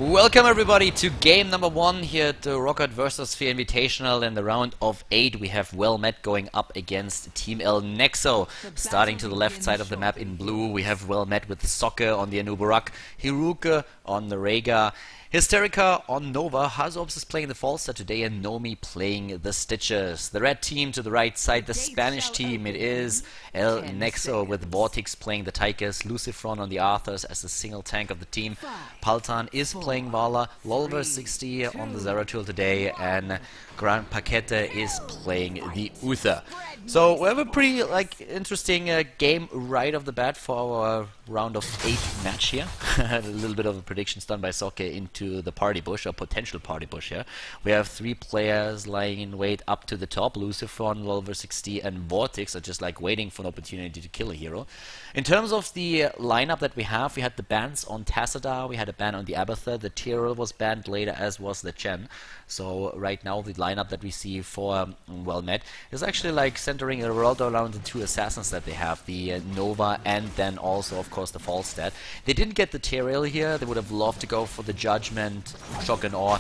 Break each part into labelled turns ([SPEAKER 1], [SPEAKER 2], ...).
[SPEAKER 1] Welcome everybody to game number 1 here at the Roccat VersaSphere Invitational. In the round of 8 we have Well Met going up against Team L Nexo. Starting to the left side of the map in blue we have Well Met with Soccer on the Anubarak, Hiruke on the Rega, Hysterica on Nova, Hazobs is playing the Falster today, and Nomi playing the Stitches. The red team to the right side, the Spanish team, it is El Nexo with Vortex playing the Tigers, Lucifron on the Arthurs as the single tank of the team. Paltan is playing Vala, Lolver60 on the Zeratul today, and Grand Paquete is playing the Uther. So we have a pretty interesting game right off the bat for our round of 8 match here. A little bit of a predictions done by Soke into the party bush, or potential party bush here. We have 3 players lying in wait up to the top. Lucifron, Lolver60 and Vortex are just waiting for an opportunity to kill a hero. In terms of the lineup that we have, we had the bans on Tassadar, we had a ban on the Abatha, the Tyrell was banned later, as was the Chen. So right now the lineup that we see for Well Met is actually centering a world around the 2 assassins that they have, the Nova and then also of course the Falstad. They didn't get the Tyrell here. They would have loved to go for the Judgment, Shock and Awe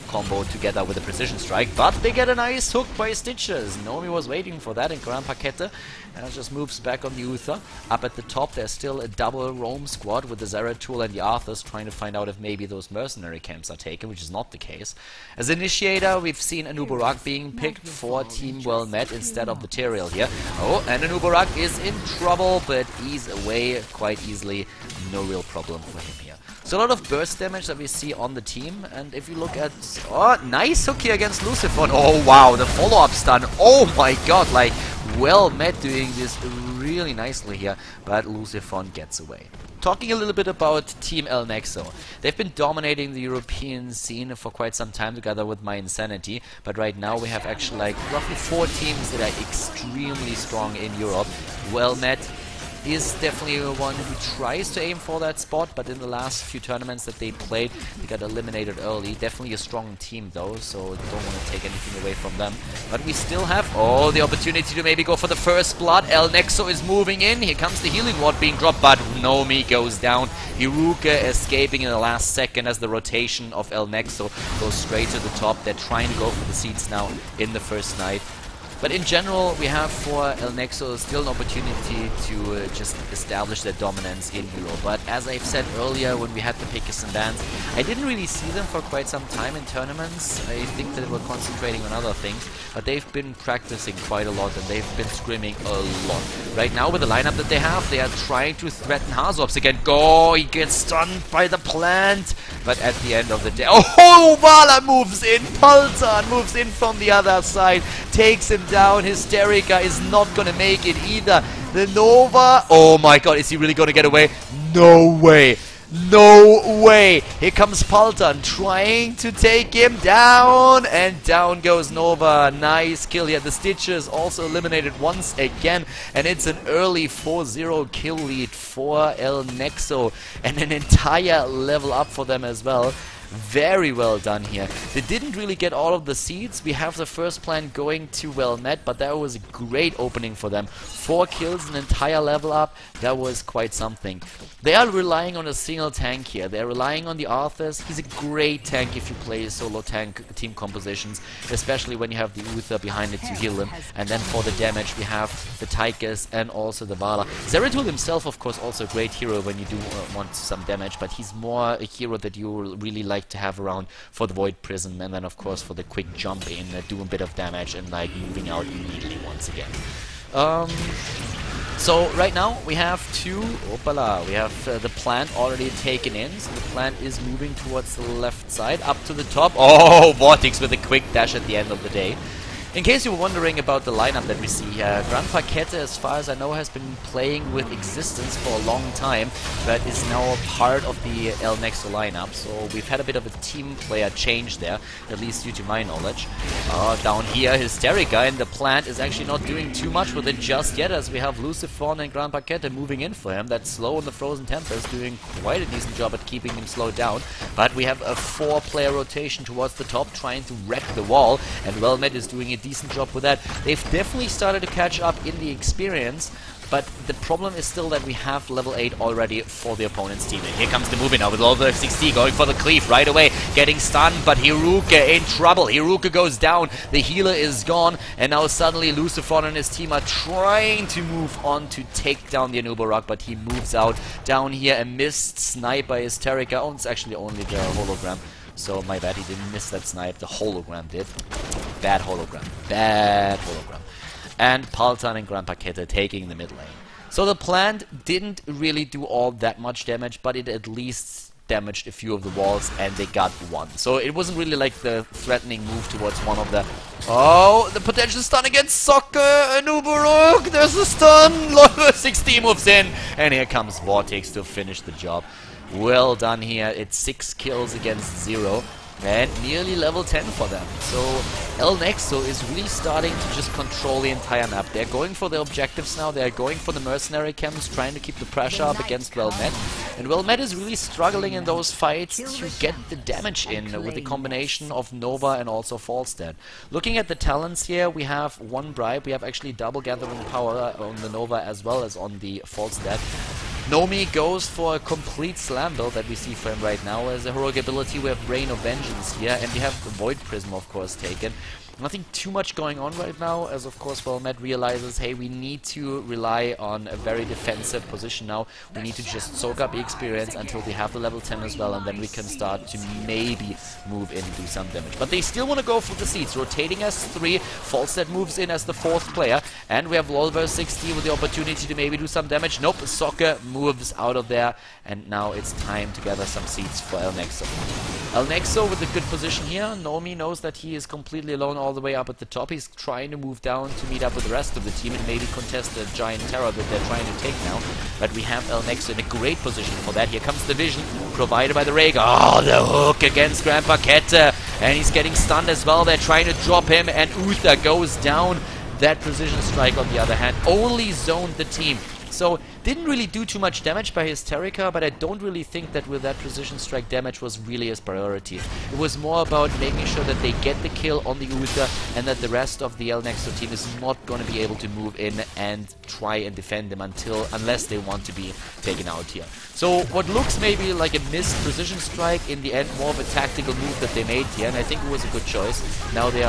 [SPEAKER 1] combo together with a Precision Strike, but they get a nice hook by Stitches. Nomi was waiting for that in Grand Paquete, and it just moves back on the Uther. Up at the top there's still a double roam squad with the Zeratul and the Arthurs trying to find out if maybe those mercenary camps are taken, which is not the case. As initiator we've seen Anubarak being picked for Team Well Met instead of the Tyrell here. Oh, and Anubarak is in trouble, but he's away quite easily. No real problem for him here. So a lot of burst damage that we see on the team, and if you look at... Oh, nice hook here against Lucifron. Oh wow, the follow-up stun. Oh my god, Well Met doing this really nicely here, but Lucifron gets away. Talking a little bit about Team El Nexo. They've been dominating the European scene for quite some time together with My Insanity, but right now we have actually roughly 4 teams that are extremely strong in Europe. Well Met is definitely one who tries to aim for that spot, but in the last few tournaments that they played, they got eliminated early. Definitely a strong team though, so don't want to take anything away from them. But we still have, the opportunity to maybe go for the first blood. El Nexo is moving in. Here comes the healing ward being dropped, but Nomi goes down. Hiruke escaping in the last second as the rotation of El Nexo goes straight to the top. They're trying to go for the seeds now in the first night. But in general, we have for El Nexo still an opportunity to just establish their dominance in Europe. But as I've said earlier, when we had the pickers and bans, I didn't really see them for quite some time in tournaments. I think that they were concentrating on other things, but they've been practicing quite a lot and they've been scrimming a lot. Right now, with the lineup that they have, they are trying to threaten Hazobs again. Go! He gets stunned by the plant, but at the end of the day, oh, Vala moves in! Paltan moves in from the other side, takes him down. Hysterica is not gonna make it either. The Nova, oh my god, is he really gonna get away? No way. No way! Here comes Paltan trying to take him down, and down goes Nova. Nice kill here. The Stitches also eliminated once again, and it's an early 4-0 kill lead for El Nexo, and an entire level up for them as well. Very well done here. They didn't really get all of the seeds. We have the first plan going to Well Met, but that was a great opening for them. 4 kills, an entire level up. That was quite something. They are relying on a single tank here. They're relying on the Arthurs. He's a great tank if you play solo tank team compositions, especially when you have the Uther behind it to heal him. And then for the damage we have the Tigers and also the Vala. Zeratul himself, of course, also a great hero when you do want some damage, but he's more a hero that you really like to have around for the Void Prism, and then of course for the quick jump in, do a bit of damage and moving out immediately once again. So right now we have we have the plant already taken in, so the plant is moving towards the left side, up to the top. Oh, Vortex with a quick dash at the end of the day. In case you were wondering about the lineup that we see here, Grand Paquete, as far as I know, has been playing with Existence for a long time, but is now a part of the El Nexo lineup, so we've had a bit of a team player change there, at least due to my knowledge. Down here, Hysterica, and the plant is actually not doing too much with it just yet, as we have Lucifron and Grand Paquete moving in for him. That Slow in the Frozen Tempest doing quite a decent job at keeping him slowed down, but we have a 4-player rotation towards the top, trying to wreck the wall, and Well Met is doing a decent job with that. They've definitely started to catch up in the experience, but the problem is still that we have level 8 already for the opponent's team. And here comes the movement now with level 60 going for the cleave right away, getting stunned, but Hiruka in trouble. Hiruka goes down, the healer is gone, and now suddenly Lucifron and his team are trying to move on to take down the Anubarak, but he moves out. Down here, a missed snipe by Hysterica. Oh, it's actually only the hologram. So my bad, he didn't miss that snipe, the hologram did. Bad hologram. Bad hologram. And Paltan and Grandpa Keta taking the mid lane. So the plant didn't really do all that much damage, but it at least damaged a few of the walls, and they got one. So it wasn't really like the threatening move towards one of the... Oh, the potential stun against Soccer, Anubarak, there's a stun, level 60 moves in, and here comes Vortex to finish the job. Well done here, it's 6 kills against 0. And nearly level 10 for them. So El Nexo is really starting to just control the entire map. They're going for the objectives now. They're going for the mercenary camps, trying to keep the pressure up against Wellmet. And Wellmet is really struggling in those fights to get the damage in with the combination of Nova and also Falstad. Looking at the talents here, we have one bribe. We have actually double gathering power on the Nova as well as on the Falstad. Nomi goes for a complete slam build that we see for him right now. As a heroic ability, we have Brain of Vengeance here, and we have the Void Prism, of course, taken. Nothing too much going on right now, as of course Wellmet realizes, hey, we need to rely on a very defensive position now. We need to just soak up the experience until they have the level 10 as well, and then we can start to maybe move in and do some damage. But they still want to go for the seeds, rotating as 3, Falstad moves in as the 4th player, and we have Lolver60 with the opportunity to maybe do some damage. Nope, Soccer moves out of there, and now it's time to gather some seeds for El Nexo. El Nexo with a good position here. Nomi knows that he is completely alone all the way up at the top. He's trying to move down to meet up with the rest of the team and maybe contest the giant terror that they're trying to take now. But we have El Nexo in a great position for that. Here comes the vision provided by the Rhaegar. Oh, the hook against Grandpa Keta. And he's getting stunned as well. They're trying to drop him, and Uther goes down. That precision strike, on the other hand, only zoned the team. So, didn't really do too much damage by Hysterica, but I don't really think that with that precision strike damage was really his priority. It was more about making sure that they get the kill on the Uther and that the rest of the El Nexo team is not going to be able to move in and try and defend them unless they want to be taken out here. So what looks maybe like a missed precision strike, in the end more of a tactical move that they made here, and I think it was a good choice. Now they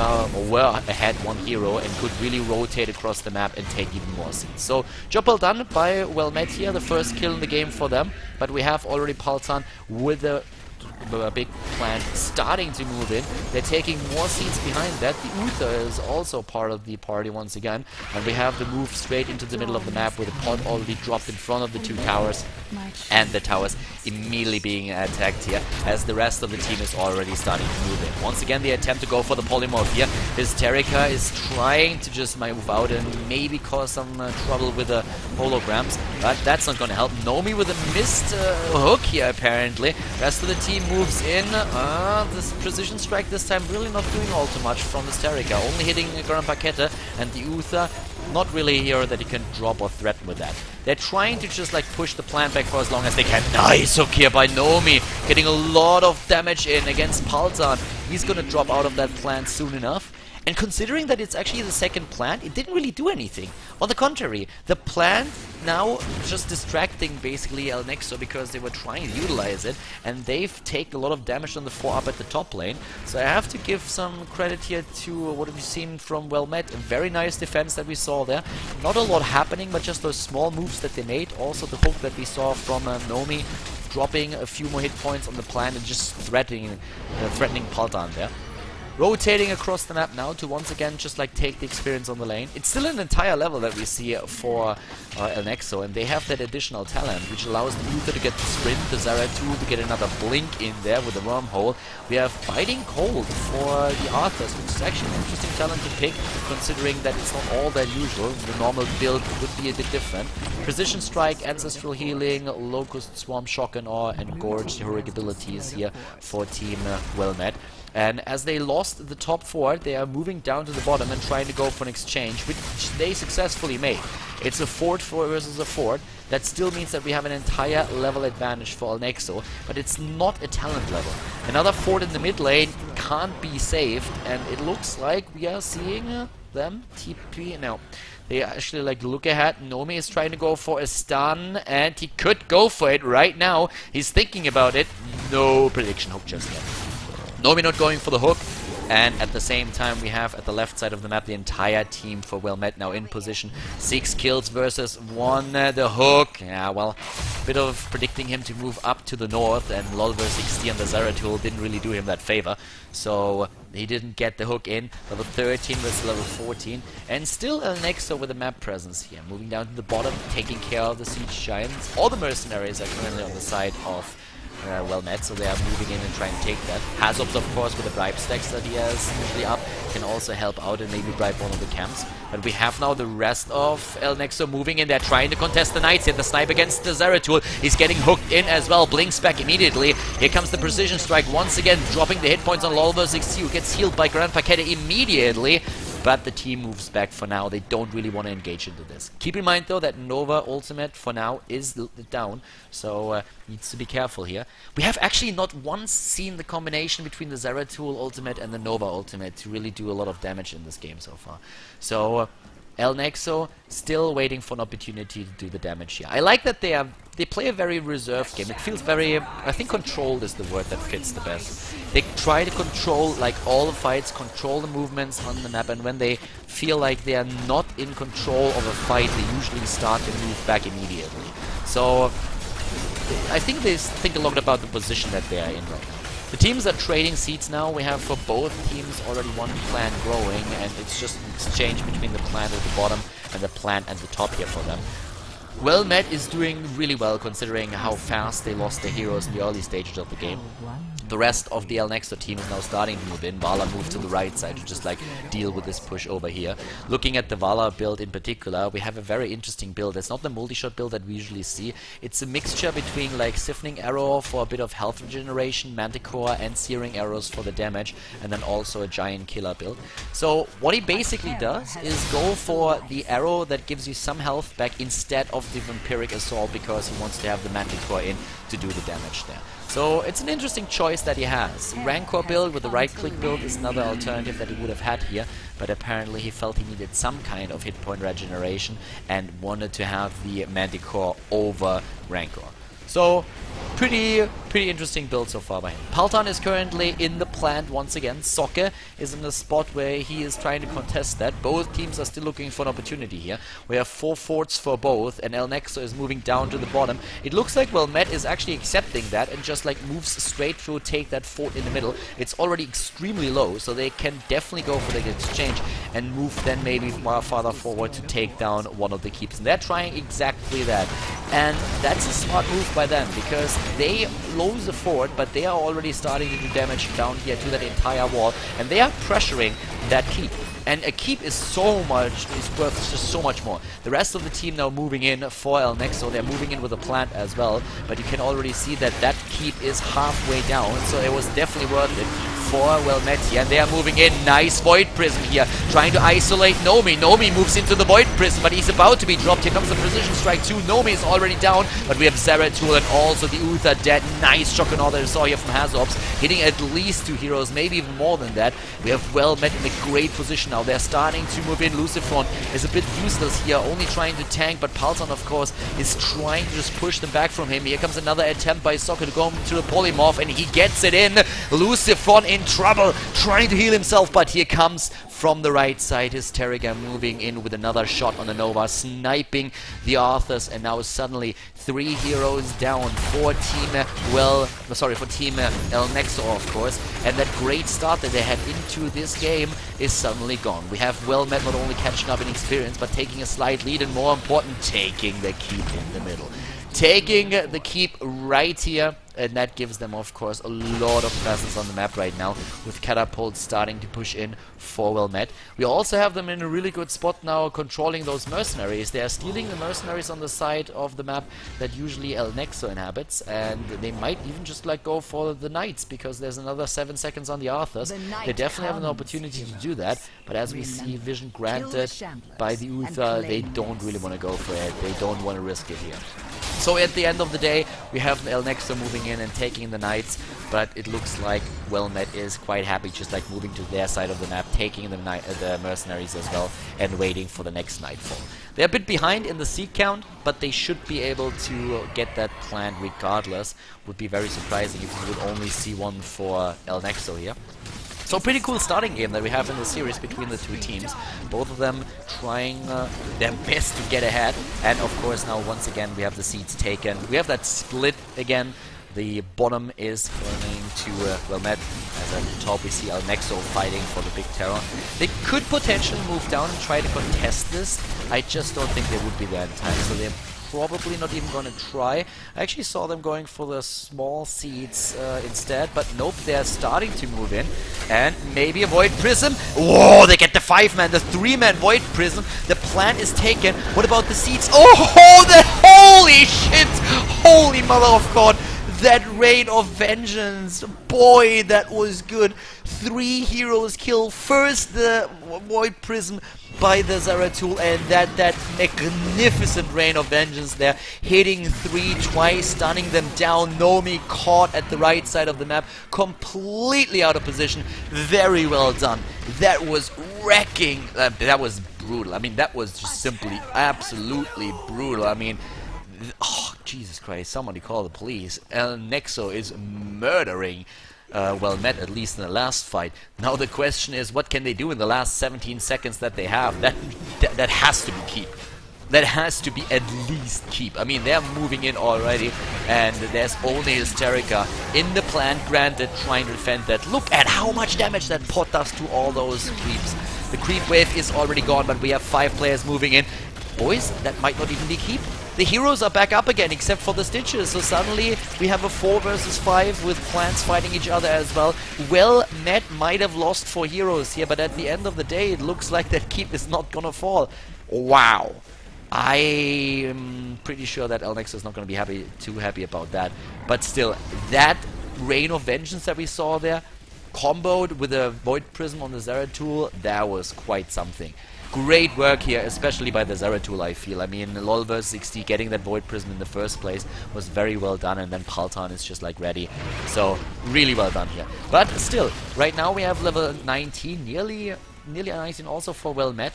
[SPEAKER 1] were ahead one hero and could really rotate across the map and take even more seats. So job well done by Wellmet here, the first kill in the game for them, but we have already Paltan with a big plant starting to move in. They're taking more seats behind that. The Uther is also part of the party once again, and we have the move straight into the middle of the map with a pod already dropped in front of the 2 towers, and the towers immediately being attacked here as the rest of the team is already starting to move in. Once again, they attempt to go for the polymorph here. Hysterica is trying to just move out and maybe cause some trouble with the holograms, but that's not going to help. Nomi with a missed hook here apparently. Rest of the team moves in. This precision strike this time really not doing all too much from Hysterica, only hitting Grandpa Keta, and the Uther not really a hero that he can drop or threaten with that. They're trying to just like push the plant back for as long as they can. Nice hook here by Nomi, getting a lot of damage in against Paltan. He's gonna drop out of that plant soon enough. And considering that it's actually the second plant, it didn't really do anything. On the contrary, the plant now just distracting basically El Nexo because they were trying to utilize it, and they've taken a lot of damage on the 4 up at the top lane. So I have to give some credit here to what we've seen from Wellmet. A very nice defense that we saw there. Not a lot happening, but just those small moves that they made. Also the hook that we saw from Nomi, dropping a few more hit points on the plant and just threatening Paltan there. Rotating across the map now to once again just like take the experience on the lane. It's still an entire level that we see for El Nexo, and they have that additional talent which allows the Uther to get the sprint, the Zaratu to get another blink in there with the wormhole. We have Biting Cold for the Arthurs, which is actually an interesting talent to pick considering that it's not all that usual. The normal build would be a bit different. Precision Strike, Ancestral Healing, Locust, Swarm, Shock and Awe, and Gorge heroic abilities here for Team Wellmet. And as they lost the top 4, they are moving down to the bottom and trying to go for an exchange, which they successfully made. It's a fort versus a fort. That still means that we have an entire level advantage for El Nexo, but it's not a talent level. Another fort in the mid lane can't be saved, and it looks like we are seeing them. TP, no. They actually like look ahead. Nomi is trying to go for a stun, and he could go for it right now. He's thinking about it. No prediction hook just yet. Nomi not going for the hook. And at the same time, we have at the left side of the map the entire team for Well Met now in position. 6 kills versus 1. The hook. Yeah, well, a bit of predicting him to move up to the north, and Lolver 60 on the Zeratul didn't really do him that favor. So he didn't get the hook in. Level 13 versus level 14. And still Nexo with a map presence here. Moving down to the bottom, taking care of the Siege Giants. All the mercenaries are currently on the side of Well Met, so they are moving in and trying to take that. Hazobs, of course, with the bribe stacks that he has usually up, can also help out and maybe bribe one of the camps. But we have now the rest of Nexo moving in. They're trying to contest the Knights. Hit the snipe against the Zeratul. He's getting hooked in as well. Blinks back immediately. Here comes the precision strike once again, dropping the hit points on Lolver 60, who gets healed by Grand Paquette immediately. But the team moves back for now. They don't really want to engage into this. Keep in mind, though, that Nova ultimate for now is down, so needs to be careful here. We have actually not once seen the combination between the Zeratul ultimate and the Nova ultimate to really do a lot of damage in this game so far. So Nexo still waiting for an opportunity to do the damage here. I like that they play a very reserved game. It feels very, I think controlled is the word that fits the best. They try to control like all the fights, control the movements on the map, and when they feel like they are not in control of a fight, they usually start to move back immediately. So I think they think a lot about the position that they are in right now. The teams are trading seats now. We have for both teams already one plant growing, and it's just an exchange between the plant at the bottom and the plant at the top here for them. Well Met is doing really well considering how fast they lost their heroes in the early stages of the game. The rest of the Nexo team is now starting to move in. Vala moved to the right side to just like deal with this push over here. Looking at the Vala build in particular, we have a very interesting build. It's not the multi-shot build that we usually see. It's a mixture between like Siphoning Arrow for a bit of health regeneration, Manticore and Searing Arrows for the damage, and then also a Giant Killer build. So what he basically does is go for the arrow that gives you some health back instead of the Vampiric Assault, because he wants to have the Manticore in to do the damage there. So it's an interesting choice that he has. Rancor build with the right click build is another alternative that he would have had here, but apparently he felt he needed some kind of hit point regeneration and wanted to have the Manticore over Rancor. So pretty interesting build so far by him. Paltan is currently in the plant once again. Soccer is in the spot where he is trying to contest that. Both teams are still looking for an opportunity here. We have 4 forts for both, and Nexo is moving down to the bottom. It looks like Well Met is actually accepting that and just like moves straight through, take that fort in the middle. It's already extremely low, so they can definitely go for the exchange and move then maybe farther forward to take down one of the keeps. And they're trying exactly that. And that's a smart move by them, because they lose the fort, but they are already starting to do damage down here to that entire wall, and they are pressuring that keep. And a keep is so much, is worth just so much more. The rest of the team now moving in for Nexo. They're moving in with a plant as well, but you can already see that that keep is halfway down, so it was definitely worth it for Well Met here. And they are moving in. Nice Void Prism here, trying to isolate Nomi. Nomi moves into the Void Prism, but he's about to be dropped. Here comes the Precision Strike too. Nomi is already down, but we have Zeratul and also the Uther dead. Nice shock and all that I saw here from Hazobs, hitting at least 2 heroes, maybe even more than that. We have Well Met in a great position now. They're starting to move in. Lucifron is a bit useless here, only trying to tank, but Paltan, of course, is trying to just push them back from him. Here comes another attempt by Soccer to go into the Polymorph, and he gets it in. Lucifron in trouble, trying to heal himself, but here comes from the right side Hysterica moving in with another shot on the Nova, sniping the Arthurs, and now suddenly 3 heroes down for Team Nexo, of course, and that great start that they had into this game is suddenly gone. We have Well Met not only catching up in experience, but taking a slight lead, and more important, taking the keep in the middle. Taking the keep right here, and that gives them, of course, a lot of presence on the map right now, with catapults starting to push in for Well Met. We also have them in a really good spot now, controlling those mercenaries. They are stealing the mercenaries on the side of the map that usually Nexo inhabits, and they might even just like go for the Knights, because there's another 7 seconds on the Arthurs. They definitely have an opportunity to do that, but as we see, vision granted by the Uther, they don't really want to go for it. They don't want to risk it here. So at the end of the day, we have Nexo moving in and taking the Knights, but it looks like Well Met is quite happy just like moving to their side of the map, taking the Mercenaries as well, and waiting for the next Nightfall. They're a bit behind in the seed count, but they should be able to get that planned regardless. Would be very surprising if we would only see one for Nexo here. So pretty cool starting game that we have in the series between the two teams. Both of them trying their best to get ahead. And of course now once again we have the seeds taken. We have that split again. The bottom is going to Well Met. As at the top we see Nexo fighting for the big terror. They could potentially move down and try to contest this. I just don't think they would be there in time. So they're probably not even going to try. I actually saw them going for the small seeds instead, but nope, they're starting to move in. And maybe a Void Prism. Whoa, they get the 5-man, the 3-man Void Prism. The plan is taken. What about the seeds? Oh, the holy shit! Holy mother of God! That Rain of Vengeance, boy, that was good. 3 heroes kill. First the Void Prism by the Zeratul, and that magnificent Rain of Vengeance there, hitting 3 twice, stunning them down. Nomi caught at the right side of the map, completely out of position. Very well done. That was wrecking. That was brutal. I mean, that was just simply absolutely brutal. I mean, oh, Jesus Christ, somebody call the police. Nexo is murdering Well Met, at least in the last fight. Now the question is, what can they do in the last 17 seconds that they have? That has to be keep. That has to be at least keep. I mean, they're moving in already, and there's only Hysterica in the plan, granted, trying to defend that. Look at how much damage that pot does to all those creeps. The creep wave is already gone, but we have 5 players moving in. Boys, that might not even be keep. The heroes are back up again, except for the Stitches, so suddenly we have a 4 versus 5 with clans fighting each other as well. Well Met might have lost 4 heroes here, but at the end of the day, it looks like that keep is not gonna fall. Wow. I am pretty sure that Nexo is not going to be too happy about that. But still, that Rain of Vengeance that we saw there, comboed with a Void Prism on the Zeratul, that was quite something. Great work here, especially by the Zeratul, I feel. I mean, LoL vs 60 getting that Void Prism in the first place was very well done, and then Paltan is just like ready. So, really well done here. But still, right now we have level 19, nearly 19 also for Well Met.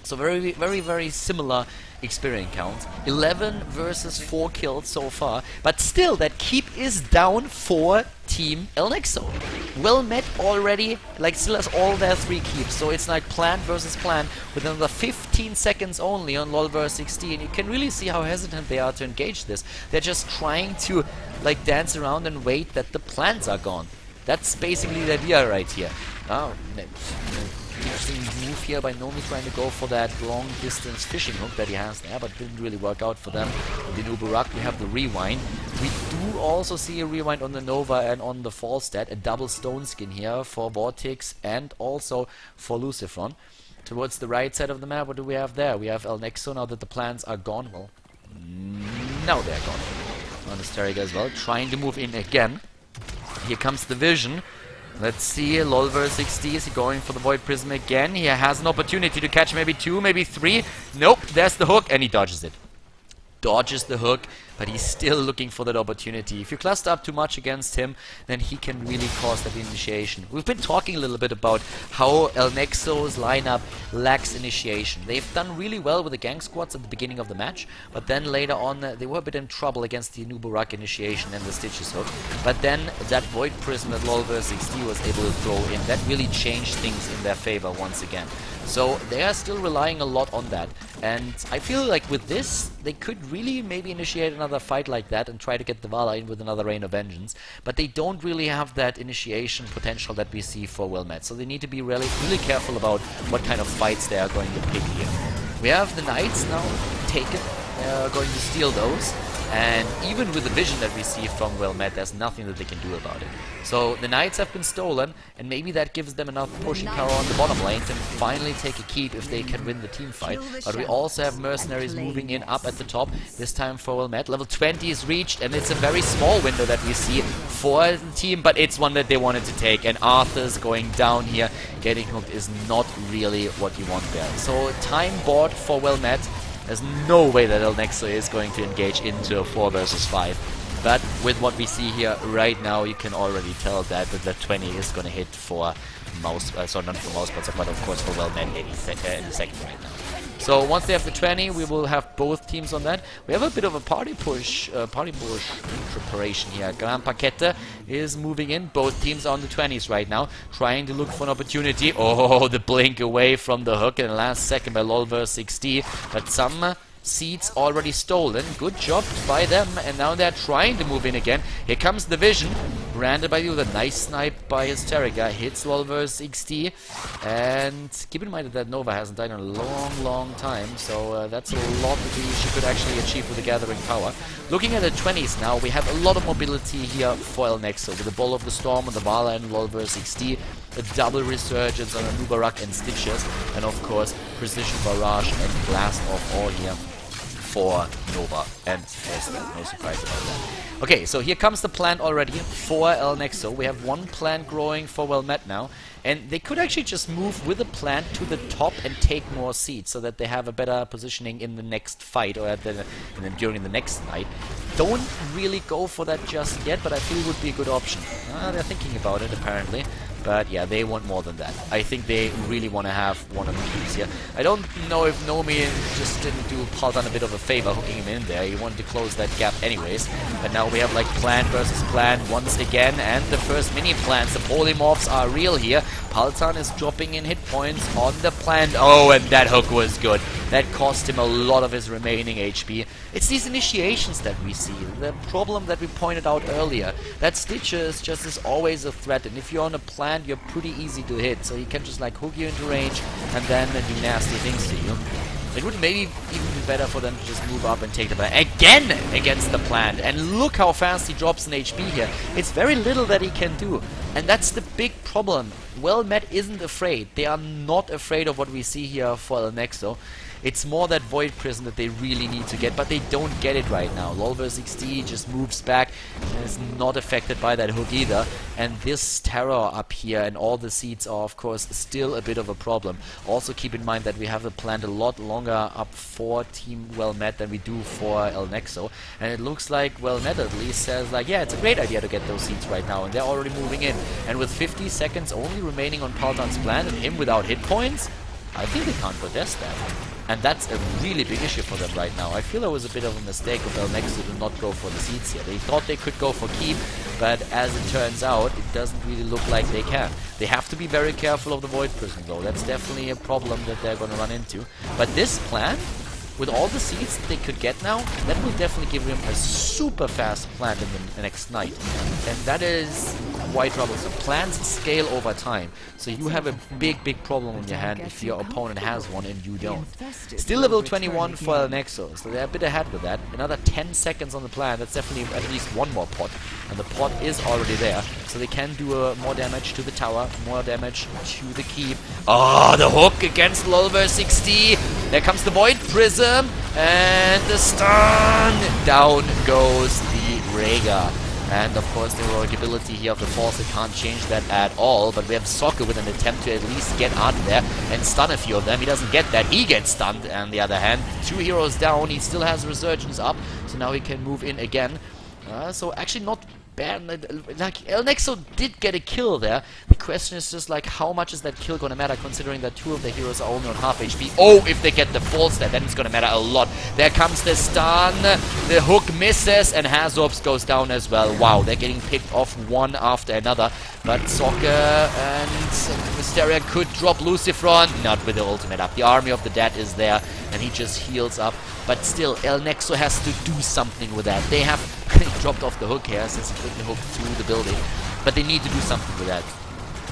[SPEAKER 1] So very, very, very similar experience count. 11 versus 4 kills so far. But still, that keep is down for Team Nexo. Well Met already, like, still has all their 3 keeps. So it's like plan versus plan with another 15 seconds only on LoL vs 16. You can really see how hesitant they are to engage this. They're just trying to, like, dance around and wait that the plans are gone. That's basically the idea right here. Oh, interesting move here by Nomi, trying to go for that long distance fishing hook that he has there, but didn't really work out for them. On the Nubarak we have the rewind. We do also see a rewind on the Nova and on the Falstad, a double stone skin here for Vortex and also for Lucifron. Towards the right side of the map, what do we have there? We have Nexo now that the plans are gone. Well, now they're gone. On Hysterica as well, trying to move in again. Here comes the vision. Let's see, LoL vs 60, is he going for the Void Prism again? He has an opportunity to catch maybe 2, maybe 3. Nope, there's the hook, and he dodges it. Dodges the hook, but he's still looking for that opportunity. If you cluster up too much against him, then he can really cause that initiation. We've been talking a little bit about how Nexo's lineup lacks initiation. They've done really well with the gang squads at the beginning of the match, but then later on they were a bit in trouble against the Nubarak initiation and the Stitches hook. But then that Void Prism that LoL vs 60 was able to throw in, that really changed things in their favor once again. So they are still relying a lot on that, and I feel like with this they could really maybe initiate another fight like that and try to get the Vala in with another Rain of Vengeance, but they don't really have that initiation potential that we see for Well Met, so they need to be really careful about what kind of fights they are going to pick here. We have the Knights now taken, going to steal those. And even with the vision that we see from Well Met, there's nothing that they can do about it. So the Knights have been stolen, and maybe that gives them enough pushing power on the bottom lane to finally take a keep if they can win the team fight. But we also have Mercenaries moving in up at the top, this time for Well Met. Level 20 is reached, and it's a very small window that we see for the team, but it's one that they wanted to take. And Arthur's going down here, getting hooked is not really what you want there. So time bought for Well Met. There's no way that Nexo is going to engage into a 4 versus 5. But with what we see here right now, you can already tell that the 20 is going to hit for mouse, so not for mouse, but of course for WellMed any second right now. So once they have the 20, we will have both teams on that. We have a bit of a party push preparation here. Gran Paquete is moving in. Both teams are on the 20s right now, trying to look for an opportunity. Oh, the blink away from the hook in the last second by LolVerse60, but some seats already stolen. Good job by them, and now they're trying to move in again. Here comes the vision, branded by you. The nice snipe by Hysterica hits LolVerse60, and keep in mind that Nova hasn't died in a long time, so that's a lot that she could actually achieve with the gathering power. Looking at the 20s now, we have a lot of mobility here for Nexo, with the Ball of the Storm on the Vala and LolVerse60, a double resurgence on Anubarak and Stitches, and of course Precision Barrage and Blast Off all here for Nova, and no surprise about that. Okay, so here comes the plant already for Nexo. We have one plant growing for WellMed now, and they could actually just move with the plant to the top and take more seeds so that they have a better positioning in the next fight or during the next night. Don't really go for that just yet, but I feel it would be a good option. They're thinking about it apparently. But yeah, they want more than that. I think they really want to have one of the keys here. I don't know if Nomi just didn't do Paltan a bit of a favor hooking him in there. He wanted to close that gap anyways. But now we have like plant versus plant once again, and the first mini plants. The polymorphs are real here. Paltan is dropping in hit points on the plant. Oh, and that hook was good. That cost him a lot of his remaining HP. It's these initiations that we see. The problem that we pointed out earlier. That Stitches just is always a threat, and if you're on a plant, you're pretty easy to hit, so he can just like hook you into range and then do nasty things to you. It would maybe even be better for them to just move up and take the plant again against the plant, and look how fast he drops in HP here. It's very little that he can do, and that's the big problem. WellMed isn't afraid. They are not afraid of what we see here for Nexo. It's more that Void Prison that they really need to get, but they don't get it right now. LolVerse60 just moves back and is not affected by that hook either. And this terror up here and all the seeds are, of course, still a bit of a problem. Also keep in mind that we have the plant a lot longer up for Team WellMed than we do for Nexo. And it looks like WellMed at least says like, yeah, it's a great idea to get those seeds right now. And they're already moving in. And with 50 seconds only remaining on Paltan's plant and him without hit points, I think they can't contest that. And that's a really big issue for them right now. I feel it was a bit of a mistake of Nexo to not go for the seeds here. They thought they could go for keep, but as it turns out, it doesn't really look like they can. They have to be very careful of the Void Prison though. That's definitely a problem that they're going to run into. But this plan, with all the seeds they could get now, that will definitely give him a super fast plant in the next night. And that is quite troublesome. Plants scale over time, so you have a big problem on your hand if your opponent has one and you don't. Still level 21 for Nexo, so they're a bit ahead with that. Another 10 seconds on the plant, that's definitely at least one more pot. And the pot is already there, so they can do more damage to the tower, more damage to the keep. Oh, the hook against LolVerse60! There comes the Void Prism, and the stun! Down goes the Rhaegar. And of course the heroic ability here of the Force, it can't change that at all, but we have Soccer with an attempt to at least get out there and stun a few of them. He doesn't get that, he gets stunned. On the other hand, 2 heroes down, he still has Resurgence up, so now he can move in again. So actually not bad. Like, Nexo did get a kill there. The question is just like, how much is that kill gonna matter, considering that 2 of the heroes are only on half HP? Oh, if they get the full stat, then it's gonna matter a lot. There comes the stun, the hook misses, and Hazorps goes down as well. Wow, they're getting picked off one after another. But Soccer and Mysteria could drop Lucifron, not with the ultimate up. The Army of the Dead is there, and he just heals up. But still, Nexo has to do something with that. They have dropped off the hook here since he couldn't hook through the building. But they need to do something with that.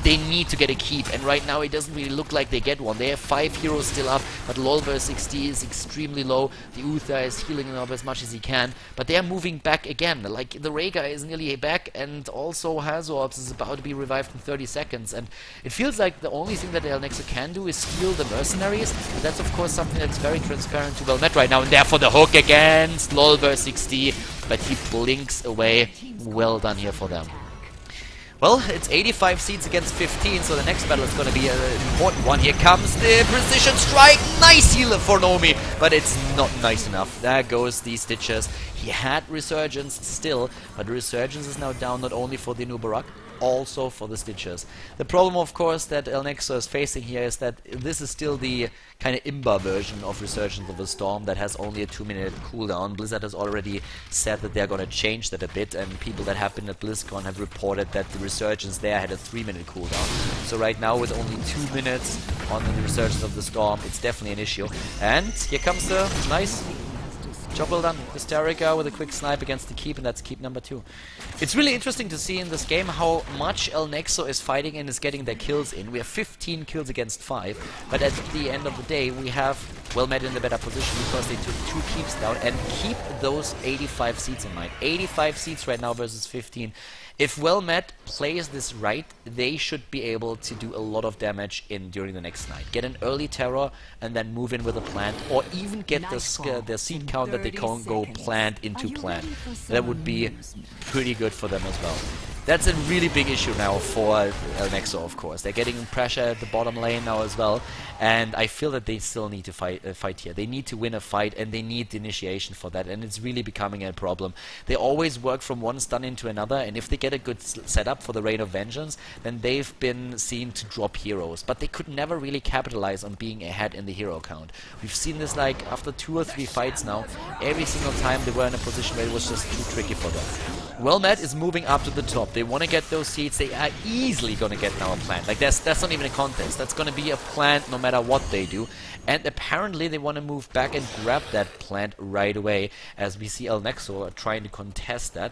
[SPEAKER 1] They need to get a keep, and right now it doesn't really look like they get one. They have 5 heroes still up, but LolVerse60 is extremely low. The Uther is healing them up as much as he can, but they are moving back again. Like, the Rhaegar is nearly back, and also Hazorps is about to be revived in 30 seconds, and it feels like the only thing that Nexo can do is steal the mercenaries, but that's of course something that's very transparent to WellMed right now, and therefore the hook against LolVerse60, but he blinks away. Well done here for them. Well, it's 85 seeds against 15, so the next battle is going to be an important one. Here comes the precision strike. Nice healer for Nomi, but it's not nice enough. There goes the Stitches. He had Resurgence still, but Resurgence is now down not only for the Nubarak, also for the Stitches. The problem, of course, that El Nexo is facing here is that this is still the kind of Imba version of Resurgence of the Storm that has only a 2-minute cooldown. Blizzard has already said that they're going to change that a bit, and people that have been at BlizzCon have reported that the Resurgence there had a 3-minute cooldown. So right now, with only 2 minutes on the Resurgence of the Storm, it's definitely an issue. And here comes the nice job well done. Hysterica with a quick snipe against the keep, and that's keep number 2. It's really interesting to see in this game how much El Nexo is fighting and is getting their kills in. We have 15 kills against 5, but at the end of the day we have well met in the better position because they took 2 keeps down. And keep those 85 seats in mind. 85 seats right now versus 15. If well met plays this right, they should be able to do a lot of damage during the next night. Get an early terror and then move in with a plant, or even get the seed count that they can go plant into plant. That would be pretty good for them as well. That's a really big issue now for El Nexo, of course. They're getting pressure at the bottom lane now as well, and I feel that they still need to fight here. They need to win a fight, and they need the initiation for that, and it's really becoming a problem. They always work from one stun into another, and if they get a good setup for the Reign of Vengeance, then they've been seen to drop heroes, but they could never really capitalize on being ahead in the hero count. We've seen this like after 2 or 3 fights now. Every single time they were in a position where it was just too tricky for them. Well Met is moving up to the top. They want to get those seeds. They are easily going to get now a plant. Like that's not even a contest. That's going to be a plant no matter what they do. And apparently they want to move back and grab that plant right away, as we see El Nexo trying to contest that.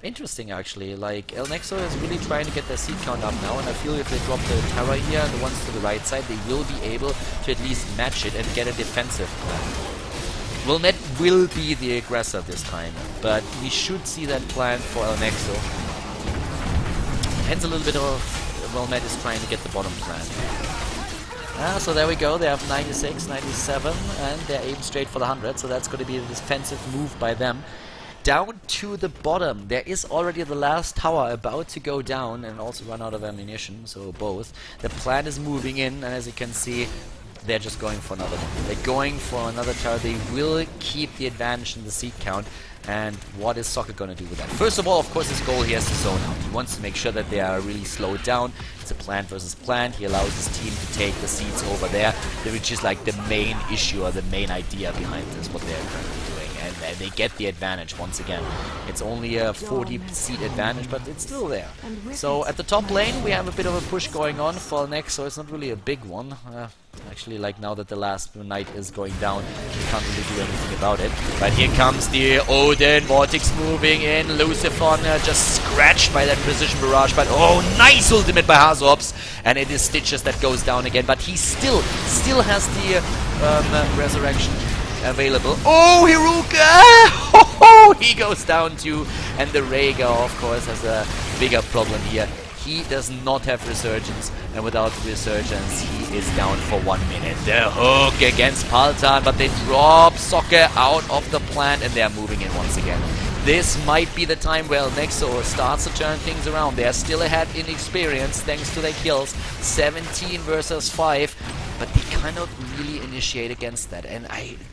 [SPEAKER 1] Interesting actually. Like El Nexo is really trying to get their seed count up now, and I feel if they drop the Terra here, the ones to the right side, they will be able to at least match it and get a defensive plant. Well, Met will be the aggressor this time, but we should see that plan for El Nexo. Depends a little bit of well, Met is trying to get the bottom plan. So there we go, they have 96, 97, and they're aiming straight for the 100, so that's going to be a defensive move by them. Down to the bottom, there is already the last tower about to go down and also run out of ammunition, so both. The plan is moving in, and as you can see, they're just going for another one. They're going for another tower. They will keep the advantage in the seed count. And what is Soccer going to do with that? First of all, of course, his goal he has to zone out. He wants to make sure that they are really slowed down. It's a plant versus plant. He allows his team to take the seeds over there, which is like the main issue or the main idea behind this, what they're currently doing. And they get the advantage once again. It's only a 40 seed advantage, but it's still there. So at the top lane, we have a bit of a push going on for Nexo, so it's not really a big one. Actually, like now that the last knight is going down, you can't really do anything about it. But here comes the Odin, Vortex moving in, Lucifon just scratched by that precision barrage, but oh, nice ultimate by Hazops, and it is Stitches that goes down again, but he still has the resurrection available. Oh, Hiruka! Oh, he goes down too, and the Rhaegar, of course, has a bigger problem here. He does not have Resurgence, and without Resurgence, he is down for 1 minute. The hook against Paltan, but they drop Soccer out of the plant, and they are moving in once again. This might be the time where Nexo starts to turn things around. They are still ahead in experience thanks to their kills. 17 versus 5, but they cannot really initiate against that. And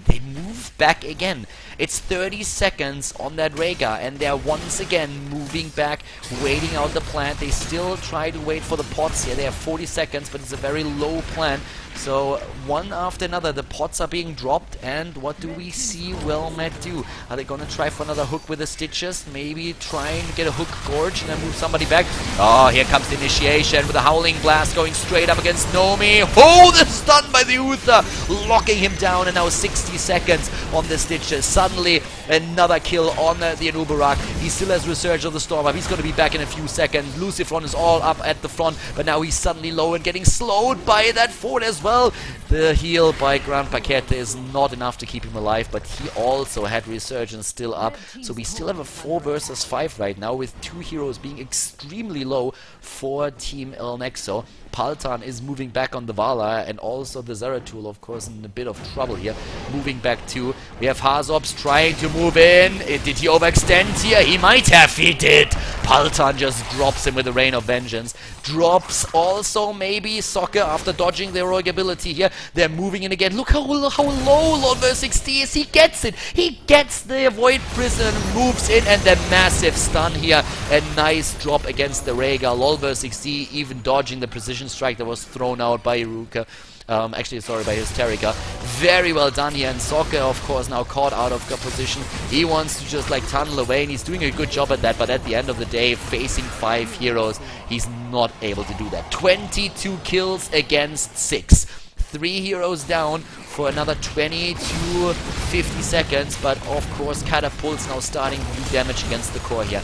[SPEAKER 1] they move back again. It's 30 seconds on that Rhaegar, and they're once again moving back, waiting out the plant. They still try to wait for the pots here. They have 40 seconds, but it's a very low plant. So one after another, the pots are being dropped, and what do we see Well Met do? Are they going to try for another hook with the Stitches? Maybe trying to get a hook gorge and then move somebody back? Oh, here comes the initiation with a Howling Blast going straight up against Nomi. Oh, the stun by the Uther, locking him down, and now 60 seconds on the Stitches. Suddenly, another kill on the Anubarak. He still has Resurge of the Storm up. He's going to be back in a few seconds. Lucifron is all up at the front, but now he's suddenly low and getting slowed by that fort as well. The heal by Grand Paquette is not enough to keep him alive, but he also had Resurgence still up. So we still have a 4 versus 5 right now, with 2 heroes being extremely low for Team El Nexo. Paltan is moving back on the Vala, and also the Zeratul, of course, in a bit of trouble here. Moving back too. We have Hazops trying to move in. Did he overextend here? He might have. He did. Paltan just drops him with the Rain of Vengeance. Drops also maybe Soccer after dodging the heroic ability here. They're moving in again. Look how low Lord VersaSphere is. He gets it. He gets the Void Prison, moves in, and the massive stun here. A nice drop against the Rhaegar. Lord VersaSphere even dodging the precision strike that was thrown out by Iruka. Actually, sorry, by Hysterica. Very well done here, and Soccer, of course, now caught out of position. He wants to just like tunnel away, and he's doing a good job at that, but at the end of the day, facing 5 heroes, he's not able to do that. 22 kills against 6. 3 heroes down for another 20 to 50 seconds, but of course, Catapult's now starting to do damage against the core here.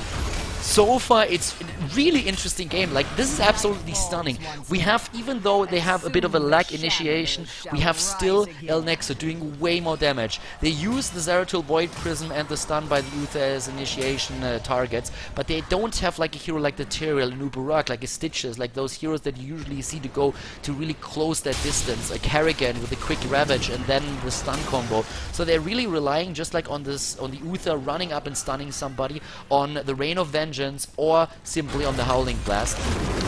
[SPEAKER 1] So far, it's a really interesting game. Like, this is absolutely stunning. We have, even though they have a bit of a lag initiation, we have still El Nexo doing way more damage. They use the Zeratul Void Prism and the stun by the Uther as initiation targets, but they don't have like a hero like the Tyrael, an Uberak, like a Stitches, like those heroes that you usually see to go to really close that distance. A Kerrigan with a quick Ravage and then the stun combo. So they're really relying just like on this, on the Uther running up and stunning somebody, on the Rain of Vengeance, or simply on the Howling Blast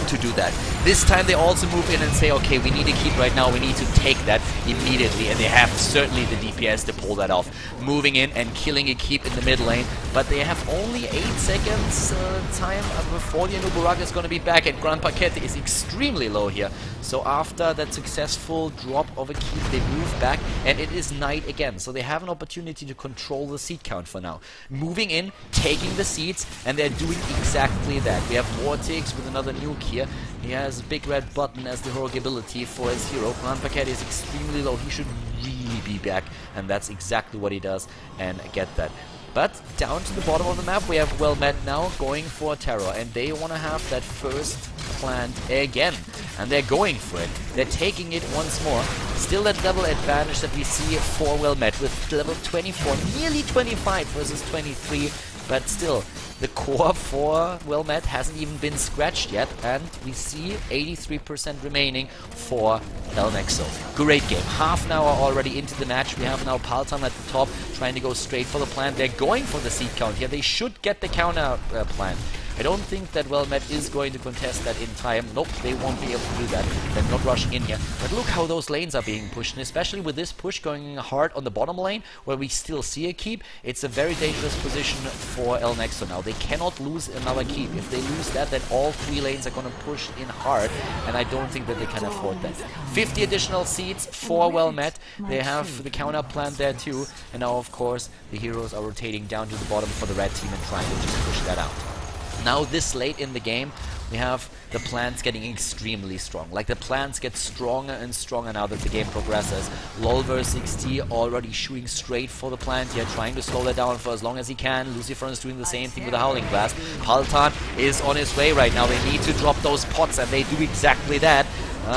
[SPEAKER 1] to do that. This time they also move in and say, okay, we need a keep right now, we need to take that immediately, and they have certainly the DPS to pull that off. Moving in and killing a keep in the mid lane, but they have only 8 seconds time before the Nuburak is going to be back, and Grand Paquette is extremely low here. So after that successful drop of a keep, they move back, and it is night again. So they have an opportunity to control the seed count for now. Moving in, taking the seeds, and they're doing exactly that. We have Vortex with another nuke here. He has a big red button as the heroic ability for his hero. Grand Paquette is extremely low. He should really be back, and that's exactly what he does, and I get that. But down to the bottom of the map, we have Well Met now going for Terror, and they want to have that first plant again, and they're going for it. They're taking it once more. Still that level advantage that we see for Well Met with level 24, nearly 25 versus 23, but still, the core for Well Met hasn't even been scratched yet, and we see 83% remaining for El Nexo. Great game. Half an hour already into the match. We have now Paltan at the top trying to go straight for the plant. They're going for the seed count here. They should get the counter plant. I don't think that Well Met is going to contest that in time. Nope, they won't be able to do that. They're not rushing in here. But look how those lanes are being pushed, and especially with this push going hard on the bottom lane, where we still see a keep, it's a very dangerous position for El Nexo now. They cannot lose another keep. If they lose that, then all 3 lanes are going to push in hard, and I don't think that they can afford that. 50 additional seats for Well Met. They have the counter plant there too, and now of course the heroes are rotating down to the bottom for the red team and trying to just push that out. Now this late in the game, we have the plants getting extremely strong. Like, the plants get stronger and stronger now that the game progresses. LolVer60 already shooting straight for the plant here, trying to slow that down for as long as he can. Lucifron is doing the same thing with the Howling Blast. Paltan is on his way right now. They need to drop those pots, and they do exactly that.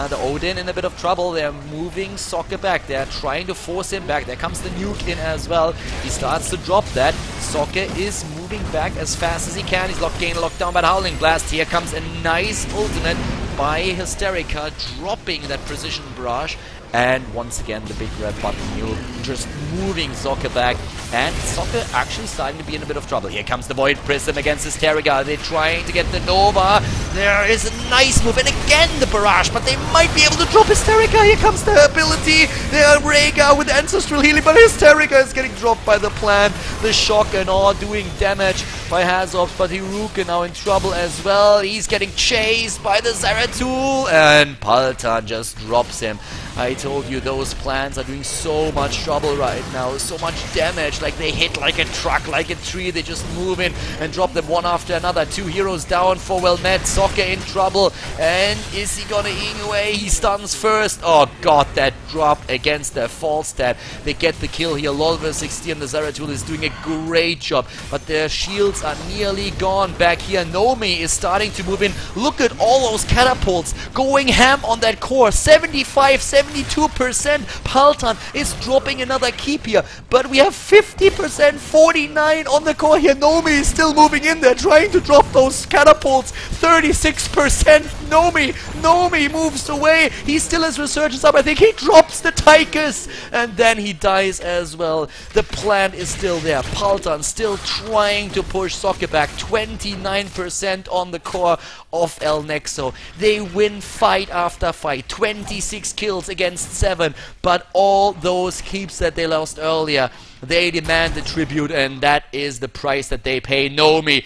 [SPEAKER 1] The Odin in a bit of trouble. They're moving Soccer back. They're trying to force him back. There comes the nuke in as well. He starts to drop that. Soccer is moving back as fast as he can. He's getting locked down by the Howling Blast. Here comes a nice ultimate by Hysterica, dropping that precision barrage. And once again, the big red button nuke just moving Soccer back. And Soccer actually starting to be in a bit of trouble. Here comes the Void Prism against Hysterica. They're trying to get the Nova. There is a nice move. And again, the barrage. But they might be able to drop Hysterica. Here comes the ability. They are Rhaegar with Ancestral Healing. But Hysterica is getting dropped by the plant. The Shock and all doing damage by Hazops. But Iruka now in trouble as well. He's getting chased by the Zeratul. And Paltan just drops him. I told you, those plants are doing so much trouble right now, so much damage. Like, they hit like a truck, like a tree. They just move in and drop them one after another. 2 heroes down for Well Met. Soccer in trouble, and is he gonna ing away? He stuns first. Oh god, that drop against their fall stat. They get the kill here. LOL/60 and the Zeratul is doing a great job, but their shields are nearly gone. Back here, Nomi is starting to move in. Look at all those catapults going ham on that core. 75-72%. Paltan is dropping another keep here, but we have 50%, 49 on the core here. Nomi is still moving in there, trying to drop those catapults. 36%. Nomi moves away. He still has resurgence up. I think he drops the Tychus, and then he dies as well. The plan is still there. Paltan still trying to push Soccer back. 29% on the core of El Nexo. They win fight after fight. 26 kills against 7, but all those keeps that they lost earlier, they demand the tribute, and that is the price that they pay. Nomi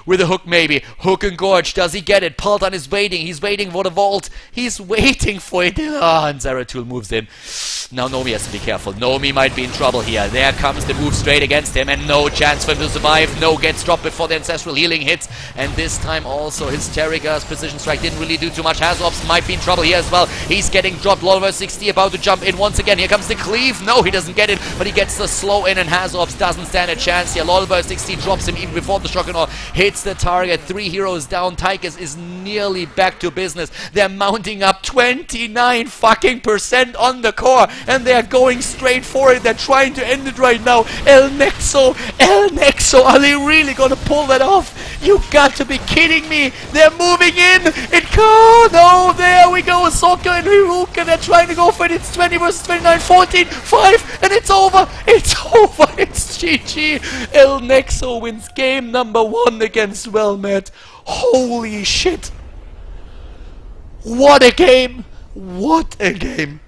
[SPEAKER 1] with a hook maybe. Hook and Gorge, does he get it? Paltan is waiting. He's waiting for the vault. He's waiting for it. Ah, and Zeratul moves in. Now Nomi has to be careful. Nomi might be in trouble here. There comes the move straight against him, and no chance for him to survive. No gets dropped before the Ancestral Healing hits, and this time also Hysterica's Precision Strike didn't really do too much. Hazops might be in trouble here as well. He's getting dropped. LOL/60 about to jump in once again. Here comes the cleave. No, he doesn't get it, but he gets the slow in, and Hazops doesn't stand a chance here. LOL/60 drops him even before the shotgun or hits the target. 3 heroes down. Tychus is nearly back to business. They're mounting up 29% on the core, and they're going straight for it. They're trying to end it right now. El Nexo, are they really gonna pull that off? You got to be kidding me. They're moving in. No, there we go. Soccer and Hiruka, they're trying to go for it. It's 20 versus 29, 14, 5, and it's over. It's over. It's GG. El Nexo wins game number 1 against Wellmet. Holy shit. What a game. What a game.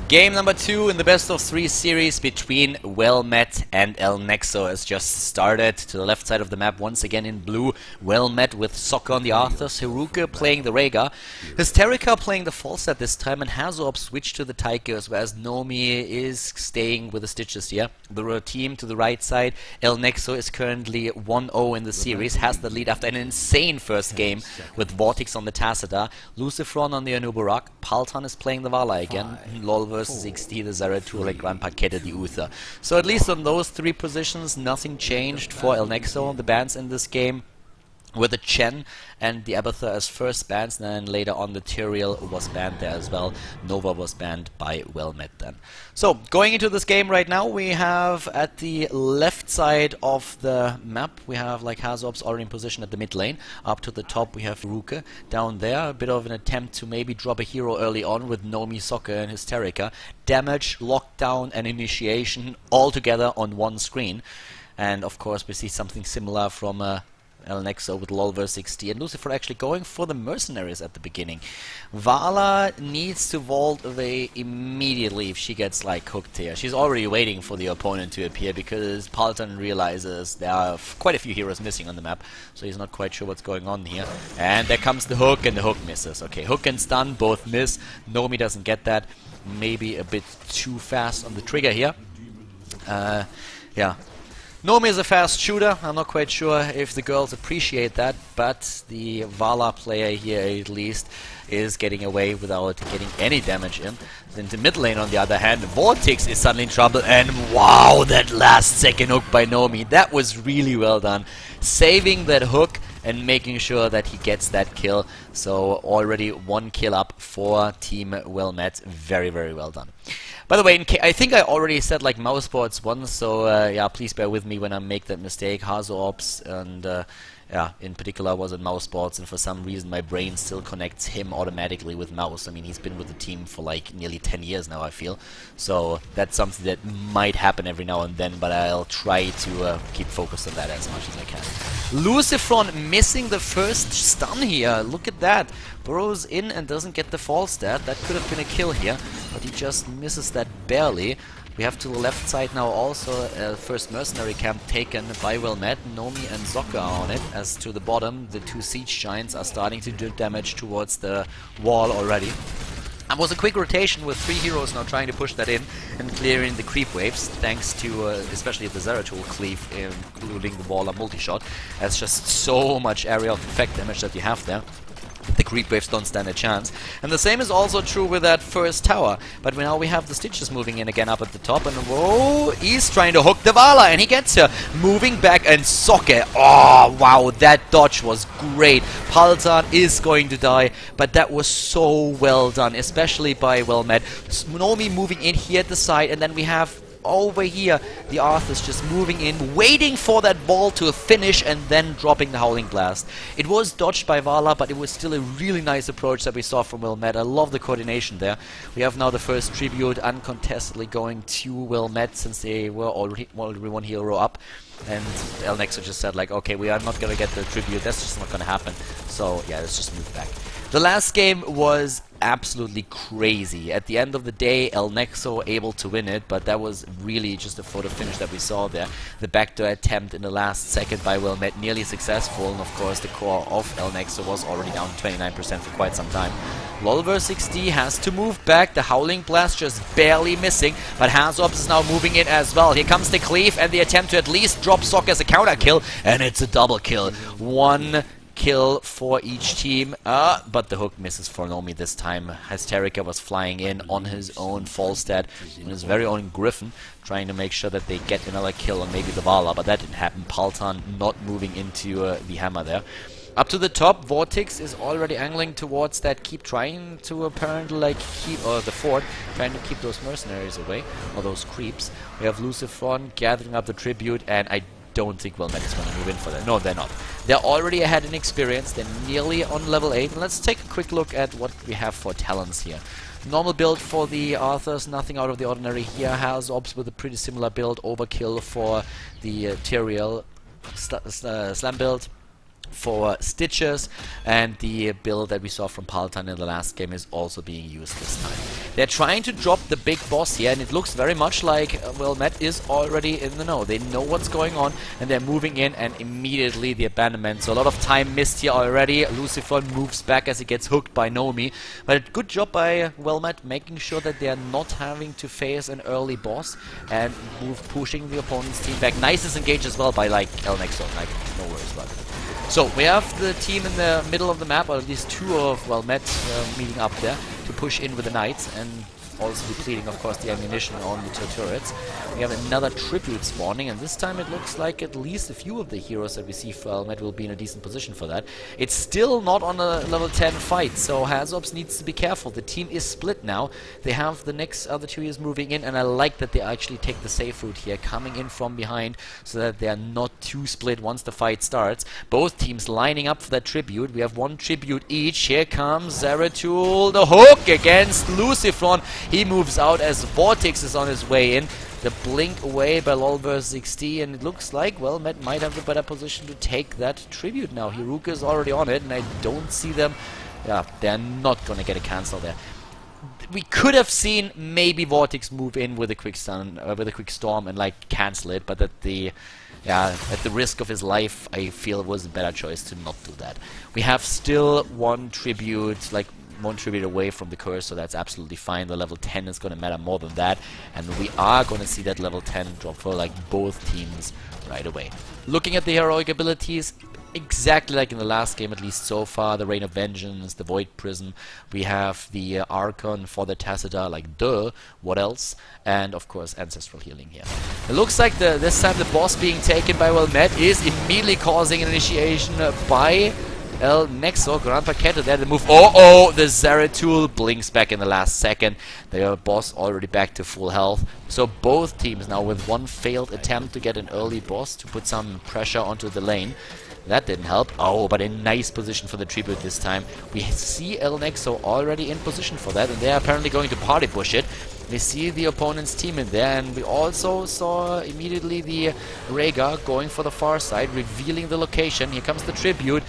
[SPEAKER 1] Game number 2 in the best of 3 series between Wellmet and El Nexo has just started. To the left side of the map, once again in blue, Wellmet with Soccer on the Arthurs, Hiruka playing the Rhaegar, Hysterica playing the Falstad this time, and Hazorp switched to the Tychus, whereas Nomi is staying with the Stitches here. The team to the right side, El Nexo is currently 1-0 in the series, has the lead after an insane first game with Vortex on the Tacita, Lucifron on the Anubarak, Paltan is playing the Vala again, LOL/60, the Zeratul, and Grand Paquette the Uther. So at least on those 3 positions, nothing changed for El Nexo. The bans in this game with the Chen and the Abathur as first bans, and then later on the Tyrael was banned there as well. Nova was banned by Wellmet then. So, going into this game right now, we have at the left side of the map, we have like Hazorps already in position at the mid lane. Up to the top we have Ruke down there, a bit of an attempt to maybe drop a hero early on with Nomi, Soccer and Hysterica. Damage, lockdown and initiation all together on one screen. And of course we see something similar from El Nexo with LOL/60 and Lucifer actually going for the mercenaries at the beginning. Vala needs to vault away immediately if she gets like hooked here. She's already waiting for the opponent to appear because Paltan realizes there are quite a few heroes missing on the map, so he's not quite sure what's going on here. And there comes the hook, and the hook misses. Okay, hook and stun both miss. Nomi doesn't get that. Maybe a bit too fast on the trigger here. Yeah. Nomi is a fast shooter. I'm not quite sure if the girls appreciate that, but the Vala player here at least is getting away without getting any damage in. Then the mid lane on the other hand, Vortex is suddenly in trouble, and wow, that last second hook by Nomi, that was really well done. Saving that hook and making sure that he gets that kill. So already 1 kill up for Team Wellmet. Very, very well done. By the way, I think I already said like mouseboards once, so yeah, please bear with me when I make that mistake. Hazorps and yeah, in particular was in mouseboards, and for some reason my brain still connects him automatically with mouse. I mean, he's been with the team for like nearly 10 years now, I feel. So that's something that might happen every now and then, but I'll try to keep focused on that as much as I can. Lucifron missing the first stun here. Look at that. Burrows in and doesn't get the fall stat. That could have been a kill here, but he just misses that barely. We have to the left side now also first mercenary camp taken by Wellmet. Nomi and Zocca are on it. As to the bottom, the 2 siege giants are starting to do damage towards the wall already. It was a quick rotation with 3 heroes now trying to push that in and clearing the creep waves, thanks to especially the Zeratul cleave, including the Waller multi-shot. That's just so much area of effect damage that you have there. The creep waves don't stand a chance. And the same is also true with that first tower. But now we have the Stitches moving in again up at the top. And whoa, he's trying to hook the Vala. And he gets her. Moving back and Socket. Oh, wow, that dodge was great. Paltan is going to die. But that was so well done, especially by Well-Met. Nomi moving in here at the side. And then we have over here the Arthurs just moving in, waiting for that ball to finish and then dropping the Howling Blast. It was dodged by Vala, but it was still a really nice approach that we saw from Well-Met. I love the coordination there. We have now the first tribute uncontestedly going to Well-Met, since they were already one hero up. And El Nexo just said like, okay, we are not gonna get the tribute, that's just not gonna happen. So yeah, let's just move back. The last game was absolutely crazy. At the end of the day, El Nexo able to win it, but that was really just a photo finish that we saw there. The backdoor attempt in the last second by Well-Met, nearly successful, and of course the core of El Nexo was already down 29% for quite some time. LolVer6D has to move back, the Howling Blast just barely missing, but Hazops is now moving in as well. Here comes the cleave and the attempt to at least drop Sok as a counter kill, and it's a double kill. One kill for each team, but the hook misses for Nomi this time. Hysterica was flying in on his own Falstad, on his very own Griffin, trying to make sure that they get another kill on maybe the Vala, but that didn't happen. Paltan not moving into the hammer there. Up to the top, Vortex is already angling towards that keep, trying to apparently like keep, the fort, trying to keep those mercenaries away, or those creeps. We have Lucifron gathering up the tribute, and I don't think Well-Met is going to move in for that. No, they're not. They're already ahead in experience. They're nearly on level 8. And let's take a quick look at what we have for talents here. Normal build for the Arthurs, nothing out of the ordinary here. Has Ops with a pretty similar build. Overkill for the Tyrael. Slam build for Stitches, and the build that we saw from Paltan in the last game is also being used this time. They're trying to drop the big boss here, and it looks very much like Well-Met is already in the know. They know what's going on, and they're moving in, and immediately the abandonment. So a lot of time missed here already. Lucifer moves back as he gets hooked by Nomi, but good job by Well-Met making sure that they are not having to face an early boss and pushing the opponent's team back. Nice disengage as well by like El Nexo, like no worries about it. So we have the team in the middle of the map, or at least two of Well-Met meeting up there to push in with the Knights, and also depleting, of course, the ammunition on the two turrets. We have another tribute spawning, and this time it looks like at least a few of the heroes that we see for Well-Met will be in a decent position for that. It's still not on a level 10 fight, so Hazops needs to be careful. The team is split now. They have the next other two heroes moving in, and I like that they actually take the safe route here, coming in from behind, so that they are not too split once the fight starts. Both teams lining up for that tribute. We have one tribute each. Here comes Zeratul, the hook against Lucifron. He moves out as Vortex is on his way in. The blink away by LolVer6D, and it looks like Well-Met might have the better position to take that tribute now. Hiruka is already on it, and I don't see them. Yeah, they're not going to get a cancel there. We could have seen maybe Vortex move in with a quick stun, with a quick storm, and like cancel it, but at the risk of his life, I feel it was a better choice to not do that. We have still one tribute, like one tribute away from the curse, so that's absolutely fine. The level 10 is going to matter more than that, and we are going to see that level 10 drop for like both teams right away. Looking at the heroic abilities, exactly like in the last game, at least so far. The Rain of Vengeance, the Void Prism, we have the Archon for the Tacita, like duh, what else? And of course Ancestral Healing here. It looks like this time the boss being taken by Well-Met is immediately causing an initiation by El Nexo. Grand Paquete there, the move. Oh, the Zeratul blinks back in the last second. The boss already back to full health. So both teams now with one failed attempt to get an early boss to put some pressure onto the lane. That didn't help. Oh, but a nice position for the tribute this time. We see El Nexo already in position for that, and they're apparently going to party push it. We see the opponent's team in there, and we also saw immediately the Rhaegar going for the far side, revealing the location. Here comes the tribute.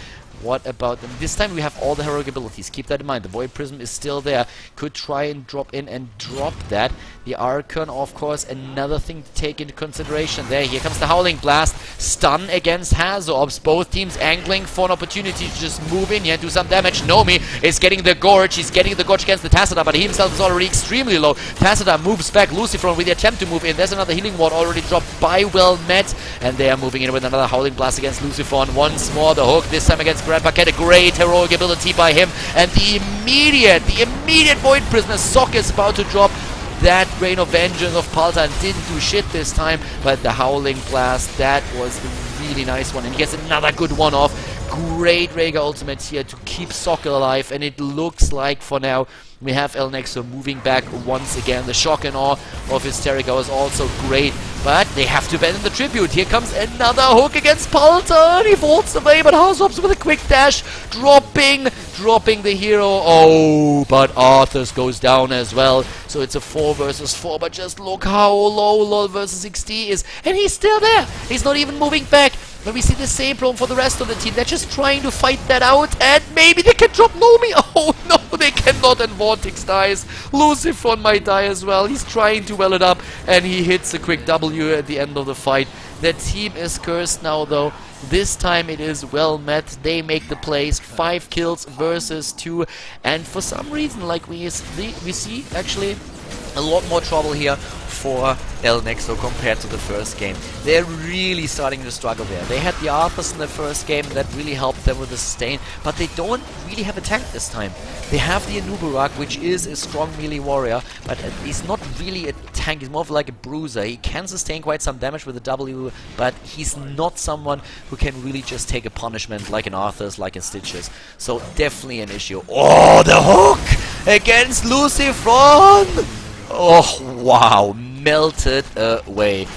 [SPEAKER 1] What about them? This time we have all the heroic abilities. Keep that in mind. The Void Prism is still there. Could try and drop in and drop that. The Archon, of course, another thing to take into consideration there. Here comes the Howling Blast. Stun against Hazorps. Both teams angling for an opportunity to just move in here and do some damage. Nomi is getting the Gorge. He's getting the Gorge against the Tassadar, but he himself is already extremely low. Tassadar moves back. Lucifron with the attempt to move in. There's another Healing Ward already dropped by Well Met. And they are moving in with another Howling Blast against Lucifron. Once more the hook, this time against Grand Paquette. A great heroic ability by him. And the immediate Void Prisoner Sock is about to drop. That Rain of Vengeance of Paltan didn't do shit this time, but the Howling Blast, that was a really nice one. And he gets another good one off. Great Rhaegar ultimate here to keep Sock alive, and it looks like for now we have El Nexo moving back once again. The shock and awe of Hysterica was also great, but they have to abandon the tribute. Here comes another hook against Paltan. He falls away, but Hazorps with a quick dash, dropping the hero. Oh, but Arthas goes down as well. So it's a 4 versus 4, but just look how low LoL versus XD is. And he's still there. He's not even moving back. But we see the same problem for the rest of the team. They're just trying to fight that out, and maybe they can drop Nomi. Oh no, they cannot, and Vortex dies. Lucifron might die as well. He's trying to well it up, and he hits a quick W at the end of the fight. Their team is cursed now, though. This time it is Well Met. They make the plays. 5 kills versus 2, and for some reason, like we see actually a lot more trouble here for El Nexo compared to the first game. They're really starting to struggle there. They had the Arthas in the first game that really helped them with the sustain, but they don't really have a tank this time. They have the Anubarak, which is a strong melee warrior, but he's not really a tank. He's more of like a bruiser. He can sustain quite some damage with a W, but he's not someone who can really just take a punishment like an Arthas, like a Stitches. So definitely an issue. Oh, the hook against Lucifron! Oh, wow. Melted away.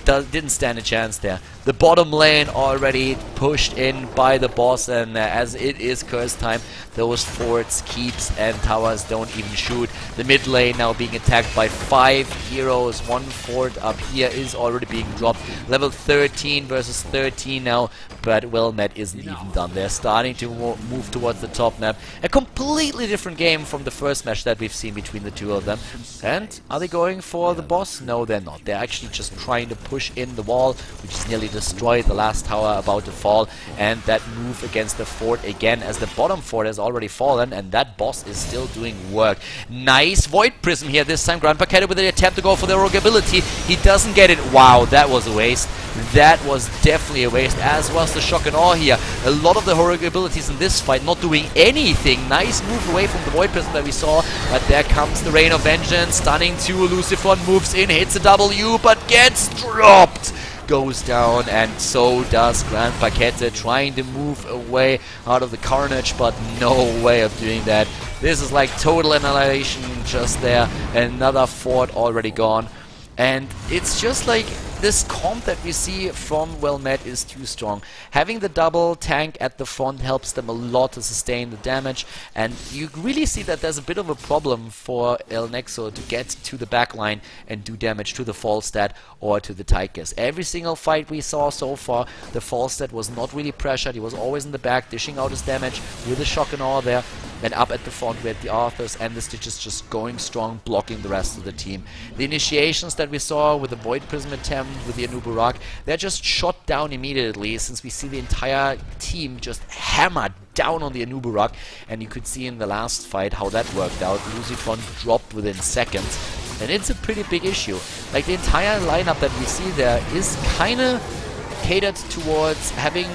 [SPEAKER 1] Didn't stand a chance there. The bottom lane already pushed in by the boss, and as it is curse time, those forts, keeps and towers don't even shoot. The mid lane now being attacked by 5 heroes. 1 fort up here is already being dropped. Level 13 versus 13 now, but Well Met isn't even done. They're starting to move towards the top map. A completely different game from the first match that we've seen between the two of them. And are they going for the boss? No, they're not. They're actually just trying to push in the wall, which is nearly destroyed. The last tower about to fall, and that move against the fort again, as the bottom fort has already fallen, and that boss is still doing work. Nice Void Prism here this time. Grand Paquette with the attempt to go for the rogue ability. He doesn't get it. Wow, that was a waste. That was definitely a waste, as was the shock and awe here. A lot of the heroic abilities in this fight not doing anything. Nice move away from the Void Prism that we saw, but there comes the Rain of Vengeance. Stunning to Lucifron, moves in, hits a W, but gets dropped. Goes down, and so does Grand Paquette, trying to move away out of the carnage, but no way of doing that. This is like total annihilation just there. Another fort already gone. And it's just like this comp that we see from Well Met is too strong. Having the double tank at the front helps them a lot to sustain the damage, and you really see that there's a bit of a problem for El Nexo to get to the backline and do damage to the Falstad or to the Tychus. Every single fight we saw so far, the Falstad was not really pressured. He was always in the back, dishing out his damage with the shock and awe there. And up at the front we had the Arthas and the Stitches just going strong, blocking the rest of the team. The initiations that we saw with the Void Prism attempt, with the Anubarak, they're just shot down immediately, since we see the entire team just hammered down on the Anubarak. And you could see in the last fight how that worked out. Lucifron dropped within seconds. And it's a pretty big issue. Like, the entire lineup that we see there is kind of catered towards having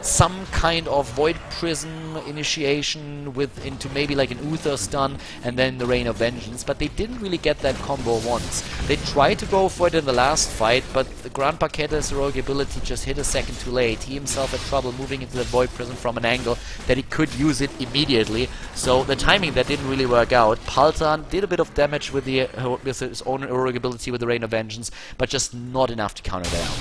[SPEAKER 1] some kind of Void Prism initiation into maybe like an Uther stun and then the Rain of Vengeance, but they didn't really get that combo once. They tried to go for it in the last fight, but the Grand Paquette's heroic ability just hit a second too late. He himself had trouble moving into the Void Prism from an angle that he could use it immediately, so the timing that didn't really work out. Paltan did a bit of damage with his own heroic ability with the Rain of Vengeance, but just not enough to counter that out.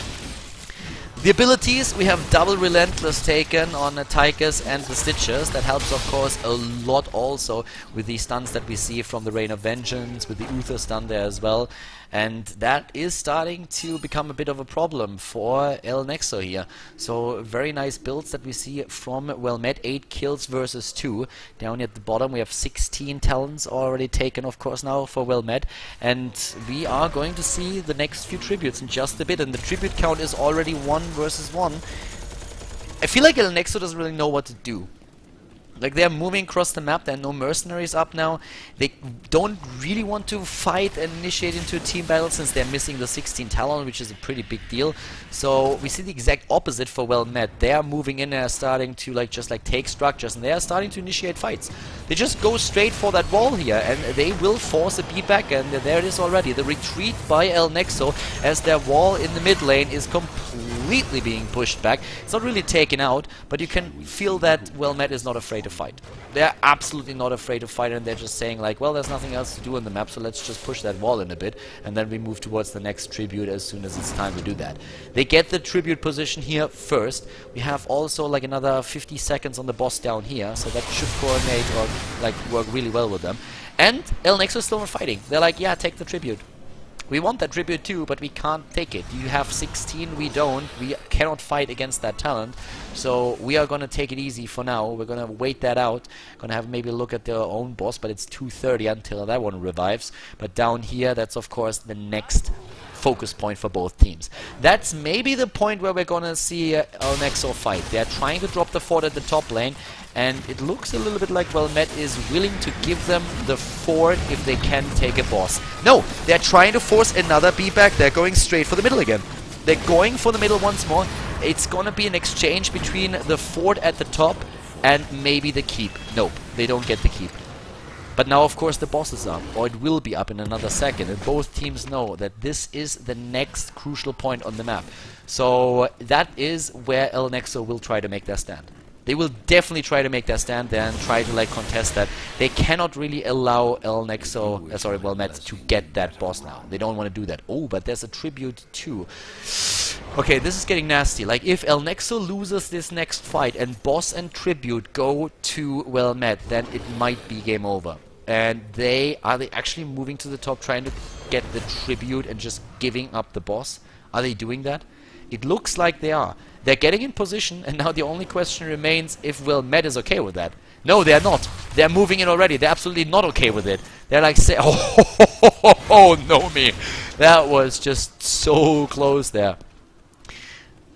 [SPEAKER 1] The abilities, we have double Relentless taken on the Tychus and the Stitches. That helps, of course, a lot also with the stuns that we see from the Rain of Vengeance, with the Uther stun there as well. and that is starting to become a bit of a problem for El Nexo here. So very nice builds that we see from well met. 8 kills versus 2. Down at the bottom we have 16 talents already taken, of course, now for well met, and we are going to see the next few tributes in just a bit, and the tribute count is already 1 versus 1. I feel like El Nexo doesn't really know what to do. Like, they're moving across the map, there are no mercenaries up now. They don't really want to fight and initiate into a team battle since they're missing the 16 talent, which is a pretty big deal. So we see the exact opposite for well met. They are moving in and are starting to just take structures, and they are starting to initiate fights. They just go straight for that wall here, and they will force a beatback, and there it is already. The retreat by El Nexo as their wall in the mid lane is completely being pushed back. It's not really taken out, but you can feel that well met is not afraid to fight. They're absolutely not afraid to fight, and they're just saying like, well, there's nothing else to do on the map, so let's just push that wall in a bit, and then we move towards the next tribute as soon as it's time to do that. They get the tribute position here first. We have also like another 50 seconds on the boss down here, so that should coordinate or work really well with them. And El Nexo is still not fighting. They're like, yeah, take the tribute. We want that tribute too, but we can't take it. You have 16, we don't. We cannot fight against that talent. So we are going to take it easy for now. We're going to wait that out. Going to have maybe a look at their own boss, but it's 2:30 until that one revives. But down here, that's of course the next focus point for both teams. That's maybe the point where we're going to see El Nexo fight. They're trying to drop the fort at the top lane, and it looks a little bit like well met is willing to give them the fort if they can take a boss. No, they're trying to force another beatback. They're going straight for the middle again. They're going for the middle once more. It's going to be an exchange between the fort at the top and maybe the keep. Nope, they don't get the keep. But now, of course, the boss is up, or it will be up in another second, and both teams know that this is the next crucial point on the map. So that is where El Nexo will try to make their stand. They will definitely try to make their stand there and try to contest that. They cannot really allow El Nexo, well met, to get that boss now. They don't want to do that. Oh, but there's a tribute too. Okay, this is getting nasty. Like, if El Nexo loses this next fight and boss and tribute go to well met, then it might be game over. And are they actually moving to the top, trying to get the tribute and just giving up the boss? Are they doing that? It looks like they are. They're getting in position, and now the only question remains if well met is okay with that. No, they're not. They're moving in already. They're absolutely not okay with it. They're like, oh no me. That was just so close there.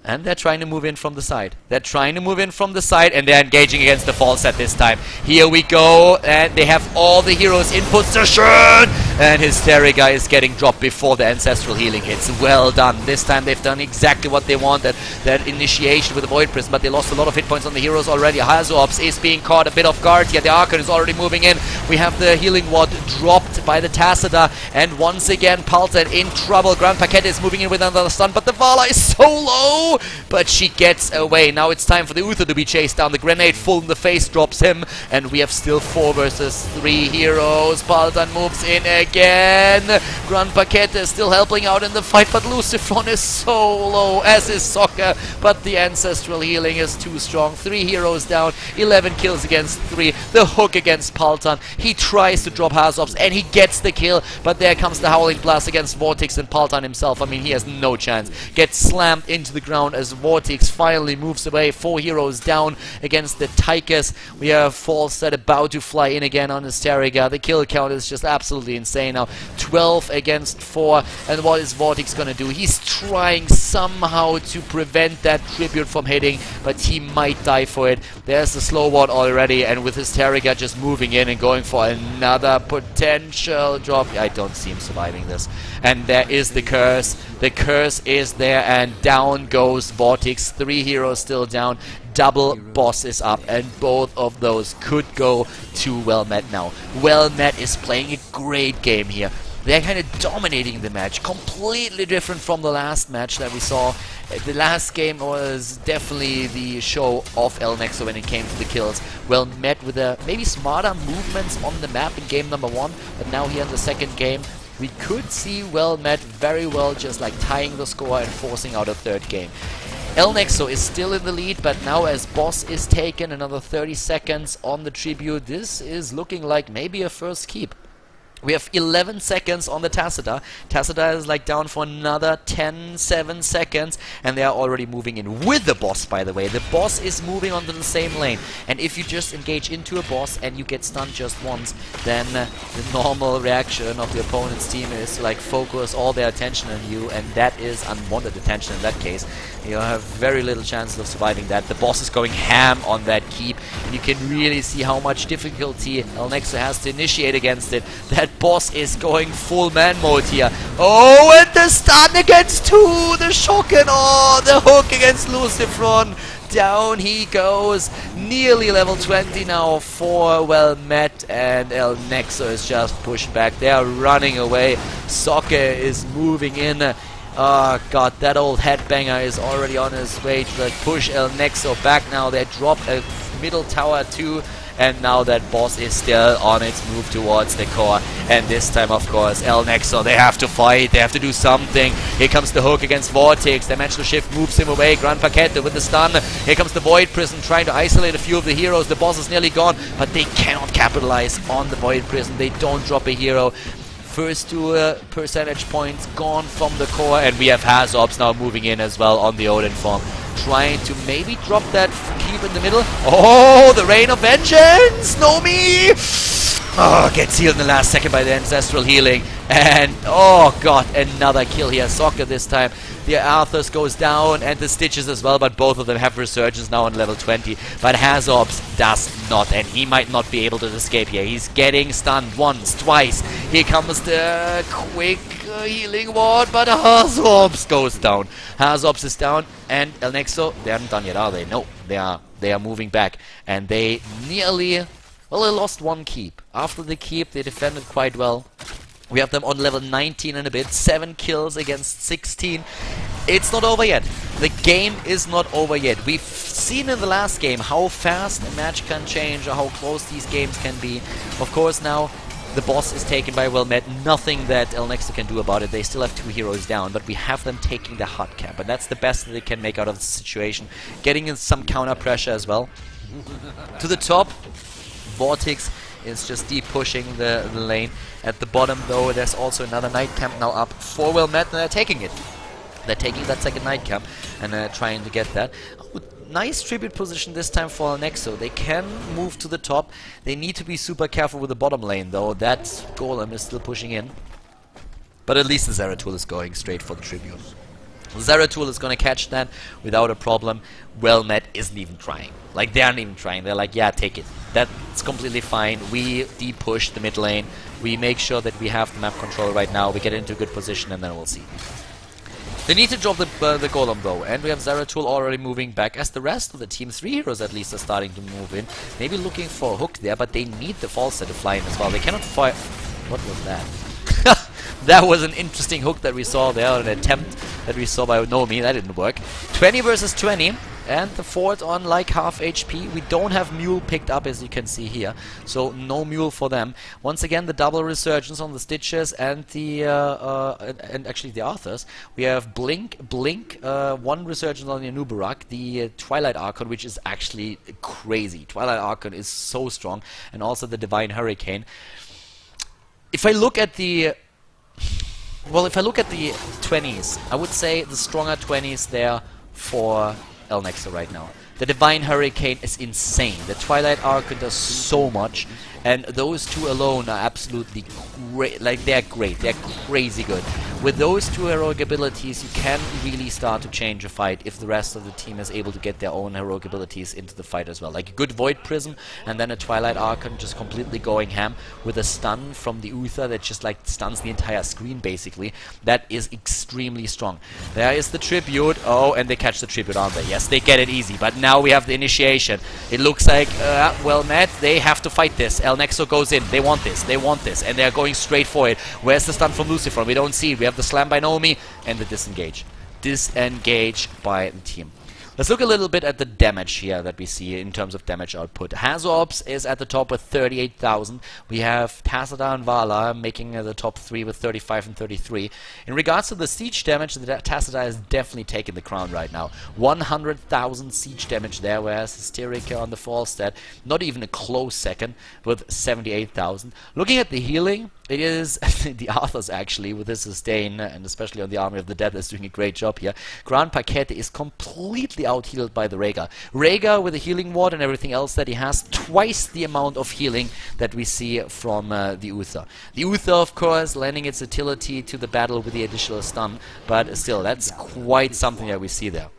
[SPEAKER 1] And they're trying to move in from the side. They're trying to move in from the side, and they're engaging against the fall set this time. Here we go, and they have all the heroes in position! And Hysterica is getting dropped before the Ancestral Healing hits. Well done. This time they've done exactly what they wanted. That initiation with the Void Prism, but they lost a lot of hit points on the heroes already. Hazops is being caught a bit off guard here. The Archon is already moving in. We have the Healing Ward dropped by the Tacita, and once again Palten in trouble. Grand Paquette is moving in with another stun, but the Vala is so low! But she gets away. Now it's time for the Uther to be chased down. The grenade full in the face drops him, and we have still 4 versus 3 heroes. Paltan moves in again. Grand Paquette is still helping out in the fight, but Lucifron is so low, as is Soccer. But the Ancestral Healing is too strong. 3 heroes down, 11 kills against 3. The hook against Paltan. He tries to drop Hazops, and he gets the kill, but there comes the Howling Blast against Vortex, and Paltan himself, I mean, he has no chance. Gets slammed into the ground as Vortex finally moves away. 4 heroes down against the Tychus. We have False Set about to fly in again on Hysterica. The kill count is just absolutely insane now. 12 against 4. And what is Vortex gonna do? He's trying somehow to prevent that tribute from hitting, but he might die for it. There's the slow ward already, and with Hysterica just moving in and going for another potential drop. I don't see him surviving this. And there is the curse. The curse is there, and down goes Vortex. 3 heroes still down. Double boss is up, and both of those could go to well met now. Well met is playing a great game here. They're kind of dominating the match, completely different from the last match that we saw. The last game was definitely the show of El Nexo when it came to the kills. Well met with maybe smarter movements on the map in game number 1, but now here in the second game, we could see well met very well just tying the score and forcing out a third game. El Nexo is still in the lead, but now as boss is taken, another 30 seconds on the tribute, this is looking like maybe a first keep. We have 11 seconds on the Tacita. Tacita is like down for another 7 seconds, and they are already moving in with the boss, by the way. The boss is moving onto the same lane, and if you just engage into a boss and you get stunned just once, then the normal reaction of the opponent's team is to like focus all their attention on you, and that is unwanted attention in that case. You have very little chances of surviving that. The boss is going ham on that keep, and you can really see how much difficulty El Nexo has to initiate against it. That boss is going full man mode here. Oh, and the stun against 2, the shock, and oh, the hook against Lucifron. Down he goes, nearly level 20 now for well met, and El Nexo is just pushed back. They are running away. Soccer is moving in. Oh god, that old headbanger is already on his way to like, push El Nexo back now. They drop a middle tower too, and now that boss is still on its move towards the core. And this time, of course, El Nexo, they have to fight, they have to do something. Here comes the hook against Vortex. Dimensional Shift moves him away. Grand Paquette with the stun. Here comes the Void Prison trying to isolate a few of the heroes. The boss is nearly gone, but they cannot capitalize on the Void Prison. They don't drop a hero. First 2 percentage points gone from the core, and we have Hazops now moving in as well on the Odin form, trying to maybe drop that keep in the middle. Oh, the Rain of Vengeance! Nomi! Oh, gets healed in the last second by the Ancestral Healing, and oh god, another kill here. Soccer this time. The Arthurs goes down, and the Stitches as well, but both of them have Resurgence now on level 20. But Hazops does not, and he might not be able to escape here. He's getting stunned once, twice. Here comes the quick healing ward, but Hazops goes down. Hazops is down, and El Nexo, they haven't done yet, are they? No, they are moving back, and they nearly, well, they lost 1 keep. After the keep, they defended quite well. We have them on level 19 and a bit, 7 kills against 16. It's not over yet. The game is not over yet. We've seen in the last game how fast a match can change or how close these games can be. Of course, now the boss is taken by well met. Nothing that El Nexo can do about it. They still have 2 heroes down, but we have them taking the hard cap, and that's the best that they can make out of the situation. Getting in some counter pressure as well. To the top, Vortex is just deep pushing the lane. At the bottom, though, there's also another Night Camp now up for well met, and they're taking it. They're taking that second Night Camp and trying to get that. Oh, nice tribute position this time for Nexo. They can move to the top. They need to be super careful with the bottom lane, though. That Golem is still pushing in. But at least the Zeratul is going straight for the tribute. Zeratul is going to catch that without a problem. Well met isn't even trying. Like, they aren't even trying. They're like, yeah, take it. That's completely fine. We deep push the mid lane. We make sure that we have the map control right now. We get into a good position, and then we'll see. They need to drop the Golem, though, and we have Zeratul already moving back, as the rest of the team, 3 heroes at least, are starting to move in. Maybe looking for a hook there, but they need the Falster to fly in as well. They cannot fire... What was that? That was an interesting hook that we saw there, an attempt that we saw by Nomi. That didn't work. 20 versus 20. And the Fort on like half HP. We don't have Mule picked up, as you can see here, so no Mule for them. Once again, the double Resurgence on the Stitches and the and actually the Arthurs. We have Blink, 1 Resurgence on the Anubarak, the Twilight Archon, which is actually crazy. Twilight Archon is so strong, and also the Divine Hurricane. If I look at the... Well, if I look at the 20s, I would say the stronger 20s there for El Nexo right now. The Divine Hurricane is insane. The Twilight Archon does so much, and those 2 alone are absolutely great. Like, they're great. They're crazy good. With those 2 heroic abilities, you can really start to change a fight if the rest of the team is able to get their own heroic abilities into the fight as well. Like a good Void Prism, and then a Twilight Archon just completely going ham with a stun from the Uther that just like stuns the entire screen, basically. That is extremely strong. There is the Tribute. Oh, and they catch the Tribute, aren't they? Yes, they get it easy. But now we have the initiation. It looks like, well met, they have to fight this. El Nexo goes in. They want this. They want this. And they're going straight for it. Where's the stun from Lucifer? We don't see it. We have the slam by Nomi and the disengage. Disengage by the team. Let's look a little bit at the damage here that we see in terms of damage output. Hazops is at the top with 38,000. We have Tacita and Vala making the top 3 with 35 and 33. In regards to the siege damage, the Tacita is definitely taking the crown right now. 100,000 siege damage there, whereas Hysterica on the Falstad, not even a close second with 78,000. Looking at the healing, It is the Arthurs actually with his sustain, and especially on the Army of the Dead, is doing a great job here. Grand Paquette is completely out-healed by the Rhaegar. Rhaegar with a healing ward and everything else that he has, twice the amount of healing that we see from the Uther. The Uther, of course, lending its utility to the battle with the additional stun, but still, that's quite something that we see there.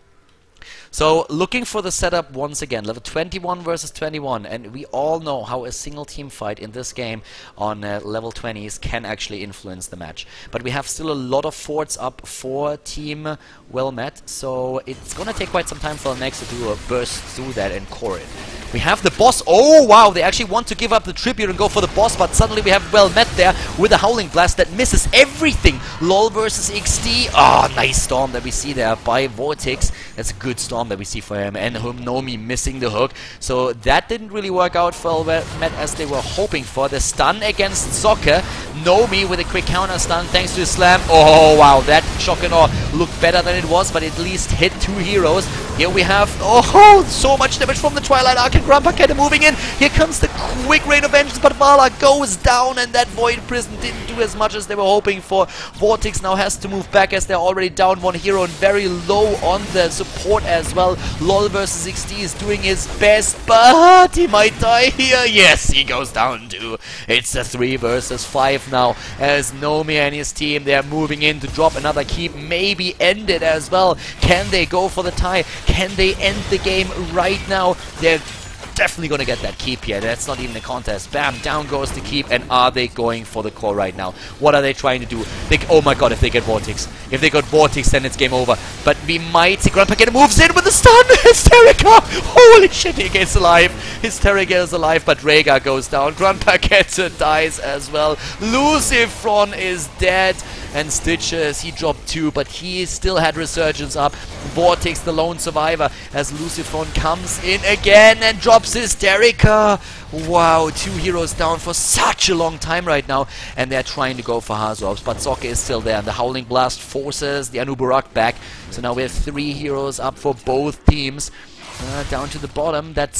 [SPEAKER 1] So, looking for the setup once again, level 21 versus 21, and we all know how a single team fight in this game on level 20s can actually influence the match. But we have still a lot of forts up for Team Well Met, so it's gonna take quite some time for Nexo to burst through that and core it. We have the boss. Oh wow, they actually want to give up the tribute and go for the boss, but suddenly we have Well Met there with a Howling Blast that misses everything. LOL versus XD. Oh, nice storm that we see there by Vortex. That's a good storm that we see for him, and Nomi missing the hook. So that didn't really work out for Well Met as they were hoping for. The stun against Soccer. Nomi with a quick counter stun thanks to the slam. Oh wow, that Shokanor looked better than it was, but at least hit 2 heroes. Here we have, oh, so much damage from the Twilight Arc, and Grand Paquette moving in. Here comes the quick rain of vengeance, but Vala goes down, and that Void Prison didn't do as much as they were hoping for. Vortex now has to move back as they're already down 1 hero and very low on the support as well. LOL versus XD is doing his best, but he might die here. Yes, he goes down too. It's a 3 versus 5 now, as Nomi and his team, they're moving in to drop another keep, maybe end it as well. Can they go for the tie? Can they end the game right now? They're definitely going to get that keep here. That's not even a contest. Bam, down goes the keep, and are they going for the core right now? What are they trying to do? Oh my god, if they get Vortex. If they got Vortex, then it's game over. But we might see Grand Paquette moves in with the stun. Hysterica! Holy shit, he gets alive. Hysterica is alive, but Rhaegar goes down. Grand Paquette dies as well. Lucifron is dead. And Stitches, he dropped 2, but he still had Resurgence up. Vortex, the lone survivor, as Lucifron comes in again and drops Hysterica. Wow, 2 heroes down for such a long time right now, and they're trying to go for Hazorps, but Sokka is still there, and the Howling Blast forces the Anubarak back. So now we have 3 heroes up for both teams. Down to the bottom, that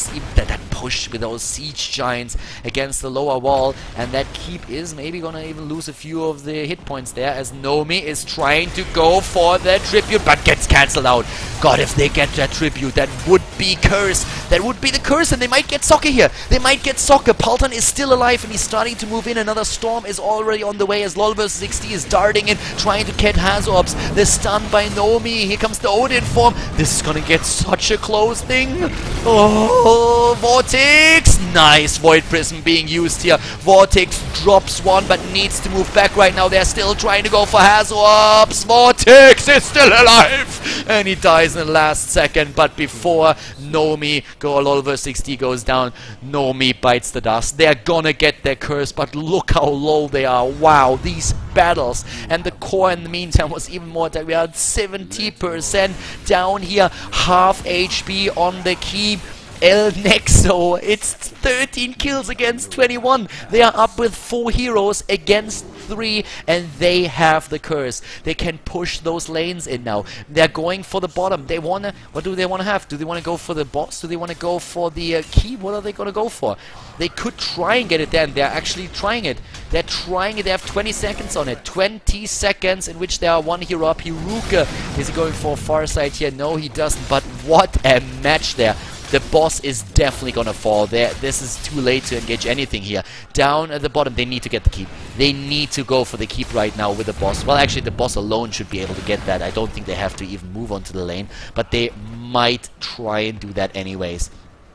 [SPEAKER 1] push with those siege giants against the lower wall, and that keep is maybe gonna even lose a few of the hit points there, as Nomi is trying to go for the tribute, but gets cancelled out. God, if they get that tribute, that would be curse. That would be the curse, and they might get Sokka here. They might get Sokka. Paltan is still alive, and he's starting to move in. Another storm is already on the way, as LOL vs XD is darting in, trying to get Hazorps. The stun by Nomi. Here comes the Odin form. This is gonna get such a close thing. Oh, Vortex! Nice Void Prism being used here. Vortex drops 1, but needs to move back right now. They're still trying to go for Hazorps. Vortex is still alive! And he dies in the last second, but before Nomi, LOL vs XD goes down, Nomi bites the dust. They're gonna get their curse, but look how low they are. Wow, these battles. And the core in the meantime was even more attack. We are at 70% down here, half HP on the keep. El Nexo, it's 13 kills against 21. They are up with 4 heroes against 3, and they have the curse. They can push those lanes in now. They're going for the bottom. They wanna, what do they wanna have? Do they wanna go for the boss? Do they wanna go for the key? What are they gonna go for? They could try and get it then. They're actually trying it. They're trying it. They have 20 seconds on it. 20 seconds in which they are 1 hero up. Hiruka, is he going for a far side here? No, he doesn't. But what a match there. The boss is definitely gonna fall there. This is too late to engage anything here. Down at the bottom, they need to get the keep. They need to go for the keep right now with the boss. Well, actually, the boss alone should be able to get that. I don't think they have to even move onto the lane, but they might try and do that anyways.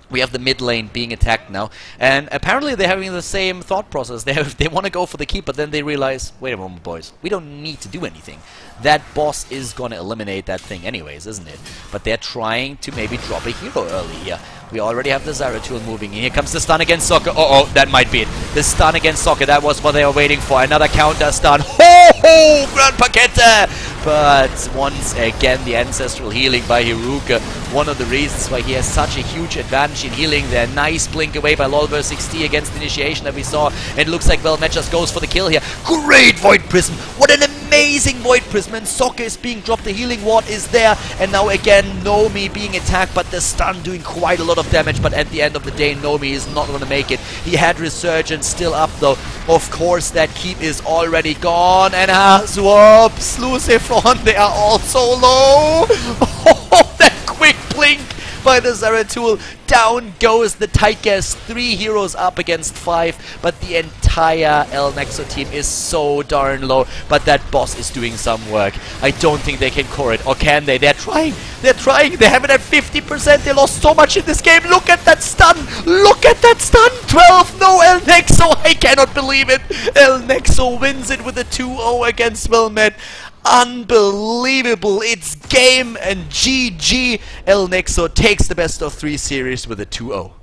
[SPEAKER 1] We have the mid lane being attacked now, and apparently they're having the same thought process. They want to go for the keep, but then they realize, wait a moment, boys, we don't need to do anything. That boss is gonna eliminate that thing anyways, isn't it? But they're trying to maybe drop a hero early here. We already have the Zeratul moving in. Here comes the stun against Sokka. Oh, that might be it. The stun against Sokka, that was what they were waiting for. Another counter stun. Ho Grand Paquette! But once again, the ancestral healing by Hiruka. One of the reasons why he has such a huge advantage in healing there. Nice blink away by LOL vs XD against Initiation that we saw. It looks like Velmet just goes for the kill here. Great Void Prism. What an amazing
[SPEAKER 2] amazing Void Prism, and Soccer is being dropped, the healing ward is there, and now again Nomi being attacked, but the stun doing quite a lot of damage, but at the end of the day Nomi is not going to make it. He had Resurgence still up though. Of course that keep is already gone, and Whoops, Lucifron, they are all so low. Oh, that quick blink by the Zeratul. Down goes the Tigers, 3 heroes up against 5, but the entire El Nexo team is so darn low, but that boss is doing some work. I don't think they can core it, or can they? They're trying, they have it at 50%, they lost so much in this game. Look at that stun, look at that stun, 12, no El Nexo, I cannot believe it. El Nexo wins it with a 2-0 against Wilmette. Unbelievable, it's game and GG. El Nexo takes the best of 3 series with a 2-0.